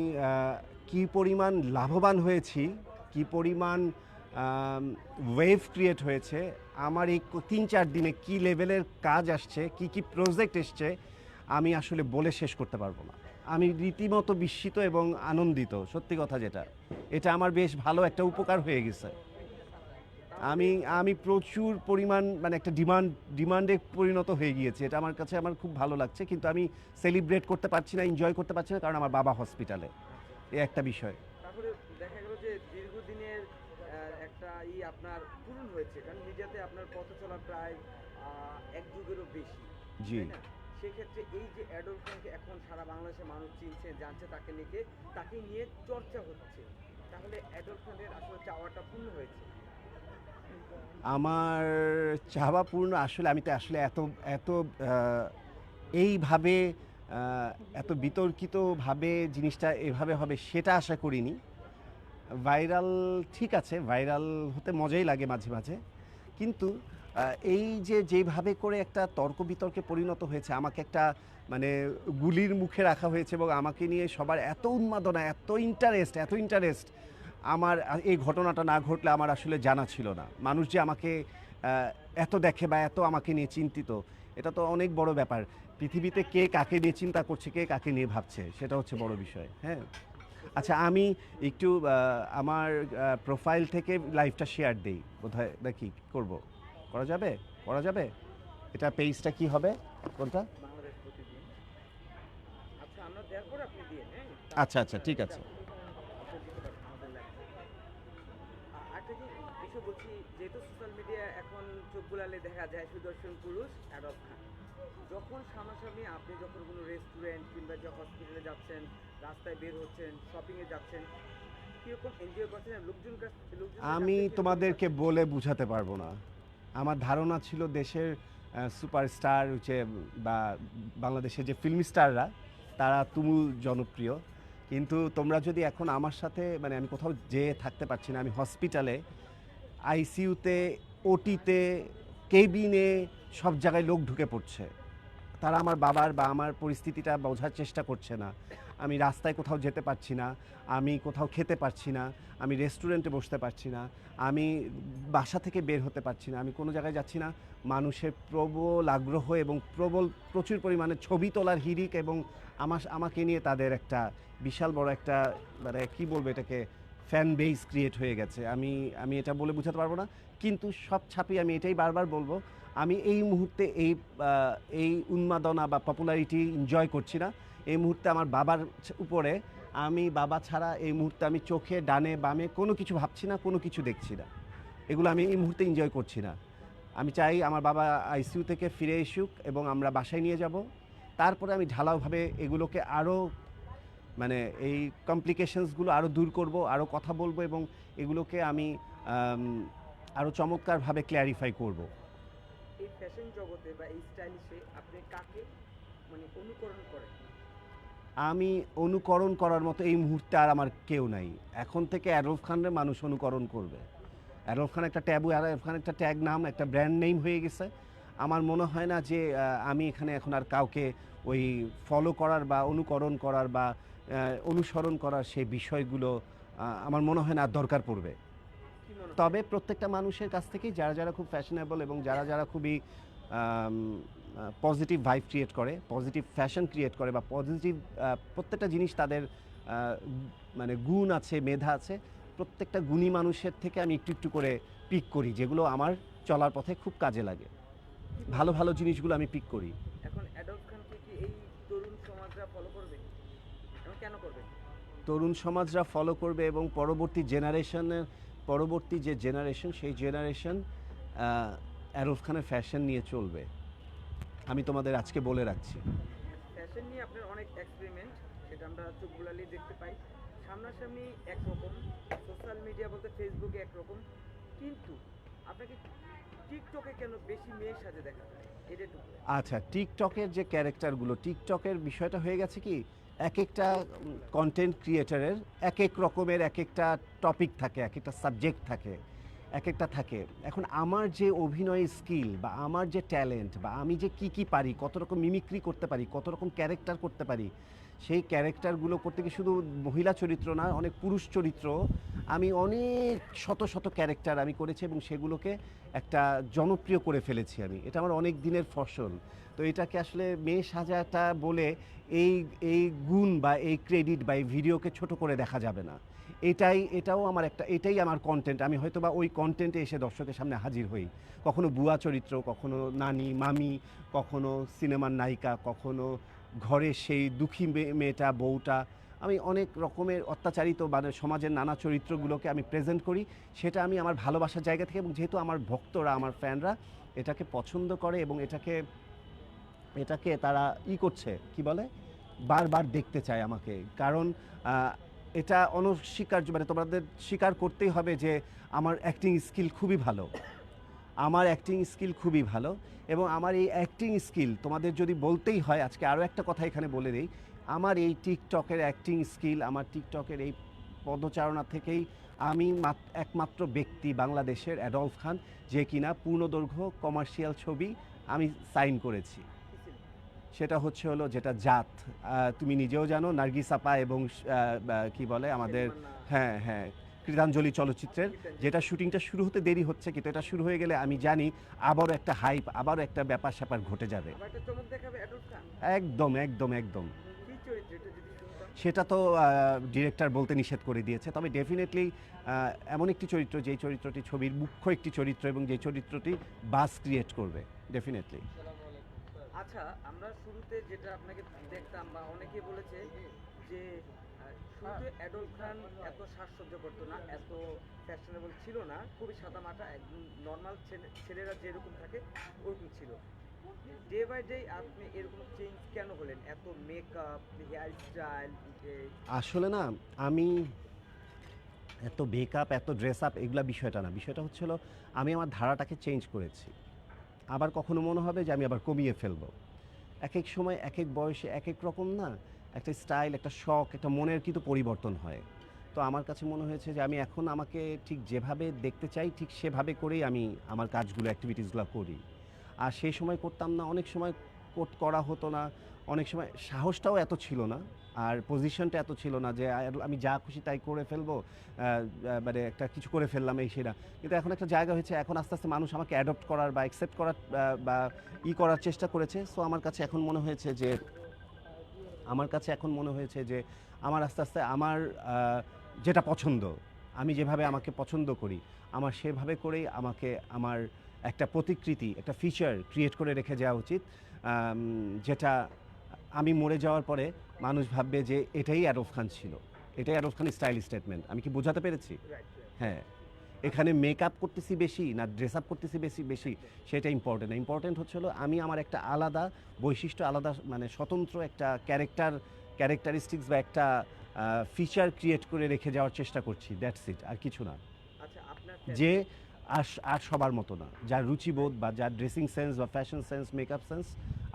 কি পরিমাণ লাভবান হয়েছি, কি পরিমাণ ওয়েভ ক্রিয়েট হয়েছে, আমার এই 3-4 দিনে কি লেভেলের কাজ আসছে, কি কি প্রজেক্ট এসছে, আমি আসলে বলে শেষ করতে পারবো না। আমি রীতিমতো বিস্মিত এবং আনন্দিত, সত্যি কথা যেটা, এটা আমার বেশ ভালো একটা উপকার হয়ে গেছে। আমি আমি প্রচুর পরিমাণ মানে একটা ডিমান্ডে পরিণত হয়ে গিয়েছে, এটা আমার কাছে আমার খুব ভালো লাগছে। কিন্তু আমি সেলিব্রেট করতে পারছি না, এনজয় করতে পারছি না, কারণ আমার বাবা হসপিটালে, এই একটা বিষয়। তাহলে দেখা গেল যে দীর্ঘদিনের একটা আপনার পূরণ হয়েছে, কারণ মিডিয়াতে আপনার পথ চলা প্রায় এক যুগেরও বেশি, জি। তাই না? সেক্ষেত্রে এই যে অ্যাডলফ খানকে এখন সারা বাংলাদেশের মানুষ চিনছে, জানছে, তাকে নিয়ে চর্চা হচ্ছে, তাহলে অ্যাডলফ খানের আসলে চাওয়াটা পূর্ণ হয়েছে। আমার চাওয়া পূর্ণ, আসলে আমি তো আসলে এত এত এইভাবে এত বিতর্কিতভাবে জিনিসটা এভাবে হবে সেটা আশা করিনি। ভাইরাল ঠিক আছে, ভাইরাল হতে মজাই লাগে মাঝে মাঝে, কিন্তু এই যে যেভাবে করে একটা তর্ক বিতর্কে পরিণত হয়েছে, আমাকে একটা মানে গুলির মুখে রাখা হয়েছে এবং আমাকে নিয়ে সবার এত উন্মাদনা, এত ইন্টারেস্ট, আমার এই ঘটনাটা না ঘটলে আমার আসলে জানা ছিল না। মানুষ যে আমাকে এত দেখে বা এত আমাকে নিয়ে চিন্তিত, এটা তো অনেক বড় ব্যাপার। পৃথিবীতে কে কাকে নিয়ে চিন্তা করছে, কে কাকে নিয়ে ভাবছে, সেটা হচ্ছে বড় বিষয়। হ্যাঁ, আচ্ছা, আমি একটু আমার প্রোফাইল থেকে লাইভটা শেয়ার দিই বোধহয়, নাকি করব? করা যাবে? করা যাবে? এটা পেজটা কি হবে, কোনটা? বাংলাদেশ প্রতিদিন। আচ্ছা, আমরা দেওয়ার পরে আপনি দিয়ে, হ্যাঁ? আচ্ছা আচ্ছা, ঠিক আছে। একটা যে বিষয় বলছি, যেহেতু সোশ্যাল মিডিয়া এখন চোখ বুলালে দেখা যায় সুদর্শন পুরুষ অ্যাডলফ খান, যখন সামনাসামনি আপনি যখন কোনো রেস্টুরেন্ট কিংবা যে হসপিটালে যাচ্ছেন, রাস্তায় বের হচ্ছেন, শপিংয়ে যাচ্ছেন, কীরকম এনজয় করছেন? লোকজন আমি তোমাদেরকে বলে বুঝাতে পারবো না। আমার ধারণা ছিল দেশের সুপারস্টার হচ্ছে বা বাংলাদেশের যে ফিল্ম স্টাররা তারা তুমুল জনপ্রিয়, কিন্তু তোমরা যদি এখন আমার সাথে, মানে আমি কোথাও যেয়ে থাকতে পারছি না, আমি হসপিটালে, আইসিইউতে, ওটিতে, কেবিনে, সব জায়গায় লোক ঢুকে পড়ছে। তারা আমার বাবার বা আমার পরিস্থিতিটা বোঝার চেষ্টা করছে না। আমি রাস্তায় কোথাও যেতে পারছি না, আমি কোথাও খেতে পারছি না, আমি রেস্টুরেন্টে বসতে পারছি না, আমি বাসা থেকে বের হতে পারছি না, আমি কোনো জায়গায় যাচ্ছি না। মানুষের প্রবল আগ্রহ এবং প্রচুর পরিমাণে ছবি তোলার হিড়িক, এবং আমাকে নিয়ে তাদের একটা বিশাল বড় একটা, মানে কী বলবো এটাকে, ফ্যান বেস ক্রিয়েট হয়ে গেছে। আমি এটা বলে বোঝাতে পারবো না, কিন্তু সব ছাপিয়ে আমি এটাই বারবার বলবো, আমি এই মুহূর্তে এই উন্মাদনা বা পপুলারিটি এনজয় করছি না। এই মুহূর্তে আমার বাবার উপরে, আমি বাবা ছাড়া এই মুহূর্তে আমি চোখে ডানে বামে কোনো কিছু ভাবছি না, কোনো কিছু দেখছি না। এগুলো আমি এই মুহূর্তে এনজয় করছি না। আমি চাই আমার বাবা আইসিইউ থেকে ফিরে আসুক এবং আমরা বাসায় নিয়ে যাব। তারপরে আমি ঢালাওভাবে এগুলোকে আরও, মানে এই কমপ্লিকেশনসগুলো আরও দূর করব, আরও কথা বলবো এবং এগুলোকে আমি আরও চমৎকারভাবে ক্ল্যারিফাই করব। এই ফ্যাশন জগতে বা এই স্টাইলিশে আপনি কাকে মানে অনুকরণ করেন? আমি অনুকরণ করার মতো এই মুহূর্তে আর আমার কেউ নাই। এখন থেকে অ্যাডলফ খানের মানুষ অনুকরণ করবে। অ্যাডলফ খান একটা ট্যাবু, অ্যাডলফ খান একটা ট্যাগ নাম, একটা ব্র্যান্ড নেম হয়ে গেছে। আমার মনে হয় না যে আমি এখানে এখন আর কাউকে ওই ফলো করার বা অনুকরণ করার বা অনুসরণ করার সেই বিষয়গুলো আমার মনে হয় না আর দরকার পড়বে। কি মনে হয়? তবে প্রত্যেকটা মানুষের কাছ থেকেই যারা যারা খুব ফ্যাশনেবল এবং যারা যারা খুবই পজিটিভ ভাইব ক্রিয়েট করে, পজিটিভ ফ্যাশন ক্রিয়েট করে বা পজিটিভ প্রত্যেকটা জিনিস তাদের মানে গুণ আছে, মেধা আছে, প্রত্যেকটা গুণী মানুষের থেকে আমি একটু একটু করে পিক করি, যেগুলো আমার চলার পথে খুব কাজে লাগে। কি মনে ভালো হয়? ভালো জিনিসগুলো আমি পিক করি। এখন অ্যাডলফ খানকে কি এই তরুণ সমাজরা ফলো করবে এবং কেন করবে? তরুণ সমাজরা ফলো করবে এবং পরবর্তী যে জেনারেশন সেই জেনারেশন অ্যারফ খানের ফ্যাশন নিয়ে চলবে। আমি তোমাদের আজকে বলে রাখছি। ফ্যাশন নিয়ে আপনার অনেক এক্সপেরিমেন্ট, সেটা আমরা চোখ বুলালেই দেখতে পাই। সামনাসামনি একরকম, সোশ্যাল মিডিয়া বলতে ফেসবুকে একরকম, কিন্তু আপনাকে টিকটকে কেন বেশি মেয়ে সাজে দেখা যায়? এটা একটু বলেন। আচ্ছা, টিকটকের যে ক্যারেক্টারগুলো, টিকটকের বিষয়টা হয়ে গেছে কি, এক একটা কন্টেন্ট ক্রিয়েটারের এক এক রকমের এক একটা টপিক থাকে, এক একটা সাবজেক্ট থাকে, এক একটা থাকে। এখন আমার যে অভিনয় স্কিল বা আমার যে ট্যালেন্ট বা আমি যে কি পারি, কত রকম মিমিক্রি করতে পারি, কত রকম ক্যারেক্টার করতে পারি, সেই ক্যারেক্টারগুলো করতে গিয়ে শুধু মহিলা চরিত্র না, অনেক পুরুষ চরিত্র, আমি অনেক শত শত ক্যারেক্টার আমি করেছি এবং সেগুলোকে একটা জনপ্রিয় করে ফেলেছি আমি। এটা আমার অনেক দিনের ফসল। তো এটাকে আসলে মেয়ে সাজাটা বলে এই এই গুণ বা এই ক্রেডিট বা এই ভিডিওকে ছোট করে দেখা যাবে না। এটাও আমার এটাই আমার কন্টেন্ট। আমি হয়তো বা ওই কন্টেন্টে এসে দর্শকের সামনে হাজির হই। কখনো বুয়া চরিত্র, কখনো নানি, মামি, কখনো সিনেমার নায়িকা, কখনো ঘরের সেই দুঃখী মেয়েটা, বউটা। আমি অনেক রকমের অত্যাচারিত মানে সমাজের নানা চরিত্রগুলোকে আমি প্রেজেন্ট করি। সেটা আমি আমার ভালোবাসার জায়গা থেকে, এবং যেহেতু আমার ভক্তরা, আমার ফ্যানরা এটাকে পছন্দ করে এবং এটাকে তারা করছে, কি বলে, বারবার দেখতে চায় আমাকে। কারণ এটা অনস্বীকার্য, মানে তোমাদের স্বীকার করতেই হবে যে আমার অ্যাক্টিং স্কিল খুবই ভালো। আমার অ্যাক্টিং স্কিল খুবই ভালো এবং আমার এই অ্যাক্টিং স্কিল তোমাদের যদি বলতেই হয়, আজকে আরও একটা কথা এখানে বলে দিই, আমার এই টিকটকের অ্যাক্টিং স্কিল, আমার টিকটকের এই পদচারণা থেকেই আমি একমাত্র ব্যক্তি বাংলাদেশের অ্যাডলফ খান যে কিনা পূর্ণদৈর্ঘ্য কমার্শিয়াল ছবি আমি সাইন করেছি। কি ছিল? সেটা হলো যেটা জাত। তুমি নিজেও জানো, নার্গিস আপা এবং কি বলে আমাদের, সেলিমান্না। হ্যাঁ হ্যাঁ, কৃতাঞ্জলি চলচ্চিত্রের, কৃতাঞ্জলি। যেটা শুটিংটা শুরু হতে দেরি হচ্ছে, কিন্তু এটা শুরু হয়ে গেলে আমি জানি আবারও একটা হাইপ, আবারও একটা ব্যাপার স্যাপার ঘটে যাবে। আবার একটা চমক দেখাবে অ্যাডলফ খান। একদম একদম একদম। কি চরিত্র এটা যদি শুনতাম? সেটা তো ডিরেক্টর বলতে নিষেধ করে দিয়েছে, তবে ডেফিনেটলি এমন একটি চরিত্র, যেই চরিত্রটি ছবির মুখ্য একটি চরিত্র এবং যে চরিত্রটি বাস ক্রিয়েট করবে ডেফিনেটলি। আচ্ছা, আমরা শুরুতে যেটা আপনাকে দেখতাম বা অনেকে বলেছে যে শুরুতে অ্যাডলফ খান এত সাজসজ্জা করতো না, এত ফ্যাশনেবল ছিল না, খুবই সাদামাটা একদম নর্মাল ছেলেরা যেরকম থাকে ওরকম ছিল। ডে বাই ডে আপনি এরকম চেঞ্জ কেন হলেন? এত মেকআপ, হেয়ার স্টাইল, আসলে না, আমি এত মেকআপ, এত ড্রেস আপ এগুলা বিষয়টা না, বিষয়টা হলো আমি আমার ধারাটাকে চেঞ্জ করেছি। আবার কখনো মনে হবে যে আমি আবার কমিয়ে ফেলবো। এক এক সময় এক এক বয়সে এক এক রকম না, একটা স্টাইল, একটা শখ, একটা মনের কিন্তু পরিবর্তন হয়। তো আমার কাছে মনে হয়েছে যে আমি এখন আমাকে ঠিক যেভাবে দেখতে চাই ঠিক সেভাবে করেই আমি আমার কাজগুলো, অ্যাক্টিভিটিসগুলো করি। আর সেই সময় করতাম না, অনেক সময় করা হতো না, অনেক সময় সাহসটাও এত ছিল না, আর পজিশনটা এত ছিল না যে আমি যা খুশি তাই করে ফেলবো, মানে একটা কিছু করে ফেললাম এই সেটা। কিন্তু এখন একটা জায়গা হয়েছে, এখন আস্তে আস্তে মানুষ আমাকে অ্যাডপ্ট করার বা অ্যাকসেপ্ট করার বা করার চেষ্টা করেছে। সো আমার কাছে এখন মনে হয়েছে যে আমার আস্তে আস্তে আমার যেটা পছন্দ, আমি যেভাবে আমাকে পছন্দ করি, আমার সেভাবে করেই আমাকে আমার একটা প্রতিকৃতি, একটা ফিচার ক্রিয়েট করে রেখে যাওয়া উচিত, যেটা আমি মরে যাওয়ার পরে মানুষ ভাববে যে এটাই আরফ খান ছিল, এটাই আরফ খানের স্টাইল স্টেটমেন্ট। আমি কি বোঝাতে পেরেছি? রাইট। হ্যাঁ, এখানে মেকআপ করতেছি বেশি না ড্রেস আপ করতেছি বেশি সেটা ইম্পর্টেন্ট না। ইম্পর্টেন্ট হলো আমি আমার একটা আলাদা বৈশিষ্ট্য, আলাদা মানে স্বতন্ত্র একটা ক্যারেক্টারিস্টিক্স বা একটা ফিচার ক্রিয়েট করে রেখে যাওয়ার চেষ্টা করছি, দ্যাটস ইট, আর কিছু না। আচ্ছা, আপনার যে আর সবার মতো না, যার রুচিবোধ বা যার ড্রেসিং সেন্স বা ফ্যাশন সেন্স, মেকআপ সেন্স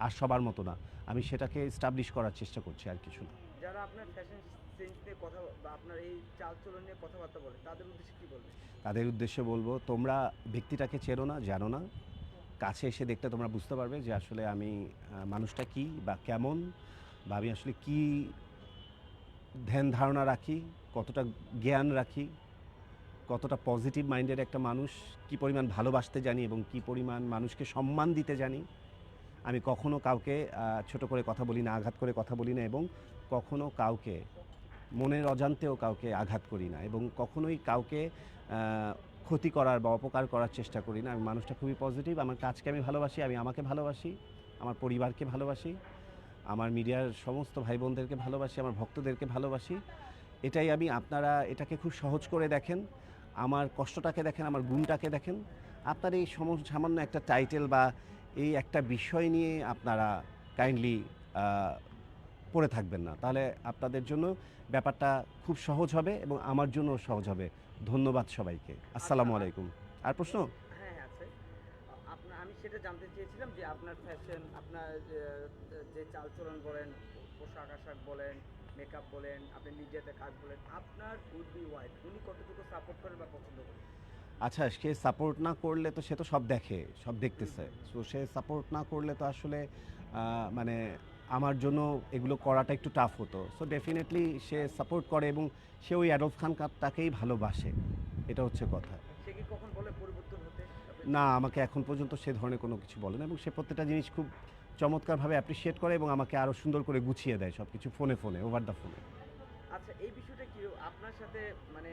আর সবার মতো না, আমি সেটাকে এস্টাবলিশ করার চেষ্টা করছি, আর কিছু না। যারা আপনার ফ্যাশন সেন্স নিয়ে কথা বা আপনার এই চালচলন নিয়ে কথাবার্তা বলে তাদের উদ্দেশ্যে কি বলবেন? তাদের উদ্দেশ্যে বলবো, তোমরা ব্যক্তিটাকে চেনো না, জানো না, কাছে এসে দেখলে তোমরা বুঝতে পারবে যে আসলে আমি মানুষটা কি বা কেমন, বা আমি আসলে কি ধ্যান ধারণা রাখি, কতটা জ্ঞান রাখি, কতটা পজিটিভ মাইন্ডের একটা মানুষ, কি পরিমাণ ভালোবাসতে জানি এবং কি পরিমাণ মানুষকে সম্মান দিতে জানি। আমি কখনো কাউকে ছোট করে কথা বলি না, আঘাত করে কথা বলি না, এবং কখনো কাউকে মনের অজান্তেও কাউকে আঘাত করি না, এবং কখনোই কাউকে ক্ষতি করার বা অপকার করার চেষ্টা করি না। আমি মানুষটা খুবই পজিটিভ, আমার কাজকে আমি ভালোবাসি, আমি আমাকে ভালোবাসি, আমার পরিবারকে ভালোবাসি, আমার মিডিয়ার সমস্ত ভাই বোনদেরকে ভালোবাসি, আমার ভক্তদেরকে ভালোবাসি। এটাই আমি, আপনারা এটাকে খুব সহজ করে দেখেন, আমার কষ্টটাকে দেখেন, আমার গুণটাকে দেখেন। আপনার এই সামান্য একটা টাইটেল বা এই একটা বিষয় নিয়ে আপনারা কাইন্ডলি পড়ে থাকবেন না, তাহলে আপনাদের জন্য ব্যাপারটা খুব সহজ হবে এবং আমার জন্য সহজ হবে। ধন্যবাদ সবাইকে। আসসালামু আলাইকুম। আর প্রশ্ন? হ্যাঁ আছে। আপনার আমি সেটা জানতে চেয়েছিলাম যে আপনার ফ্যাশন, আপনার যে চালচলন বলেন, পোশাক আশাক বলেন, মেকআপ বলেন, আপনি মিডিয়াতে কাজ বলেন, আপনার উড বি ওয়াইফ উনি কতটুকু সাপোর্ট করেন বা পছন্দ করেন? আচ্ছা, সে সাপোর্ট না করলে তো, সে তো সব দেখে, সব দেখতেছে। সো সে সাপোর্ট না করলে তো আসলে মানে আমার জন্য এগুলো করাটা একটু টাফ হতো। সো ডেফিনেটলি সে সাপোর্ট করে এবং সে ওই অ্যাডলফ খান তাকেই ভালোবাসে। এটা হচ্ছে কথা। সে কি কখন বলে পরিবর্তন হতে? না, আমাকে এখন পর্যন্ত সে ধরনের কোনো কিছু বলে না, এবং সে প্রত্যেকটা জিনিস খুব চমৎকারভাবে অ্যাপ্রিসিয়েট করে এবং আমাকে আরও সুন্দর করে গুছিয়ে দেয় সব কিছু ফোনে, ওভার দ্য ফোনে। আচ্ছা, এই বিষয়টা কি আপনার সাথে মানে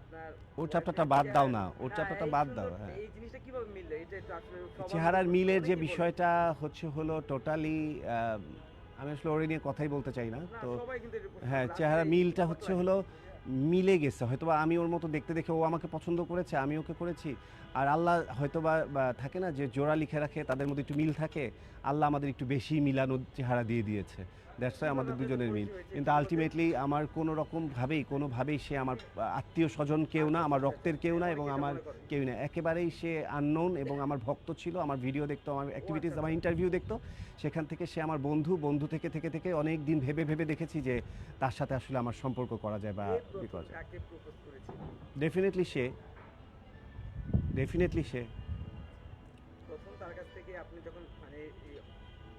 আপনার ওর চ্যাপ্টারটা বাদ দাও না, ওর চ্যাপ্টারটা বাদ দাও। হ্যাঁ, এই জিনিসটা কিভাবে মিললো? এটা একটু আসলে চেহারার মিলের যে বিষয়টা হলো টোটালি, আমি আসলে ওরে নিয়ে কথাই বলতে চাই না তো। সবাই কিন্তু এরকম হ্যাঁ, চেহারা মিলটা হলো মিলে গেছে, হয়তোবা আমি ওর মতো দেখতে দেখে ও আমাকে পছন্দ করেছে, আমি ওকে করেছি। আর আল্লাহ হয়তোবা থাকে না যে জোড়া লিখে রাখে, তাদের মধ্যে একটু মিল থাকে, আল্লাহ আমাদের একটু বেশি মিলানো চেহারা দিয়ে দিয়েছে, দ্যাটস ওয়াই আমাদের দুজনের মিল। কিন্তু আলটিমেটলি আমার কোনোভাবেই সে আমার আত্মীয় স্বজন কেউ না, আমার রক্তের কেউ না, এবং আমার কেউ না, একেবারেই সে আননোন। এবং আমার ভক্ত ছিল, আমার ভিডিও দেখতো, আমার অ্যাক্টিভিটিস, আমার ইন্টারভিউ দেখতো, সেখান থেকে সে আমার বন্ধু থেকে থেকে থেকে অনেক দিন ভেবে দেখেছি যে তার সাথে আসলে আমার সম্পর্ক করা যায় বা ই করা যায়। ডেফিনেটলি সে প্রথম তার কাছ থেকে আপনি যখন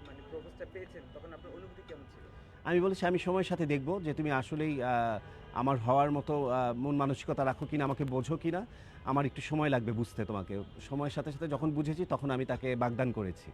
মানে প্রপোজটা পেয়েছেন তখন আপনার অনুভূতি কেমন ছিল? আমি বলেছি আমি সময়ের সাথে দেখব যে তুমি আসলেই আমার হওয়ার মতো মন মানসিকতা রাখো কিনা, আমাকে বোঝো কিনা। আমার একটু সময় লাগবে বুঝতে তোমাকে। সময়ের সাথে সাথে যখন বুঝেছি তখন আমি তাকে বাগদান করেছি।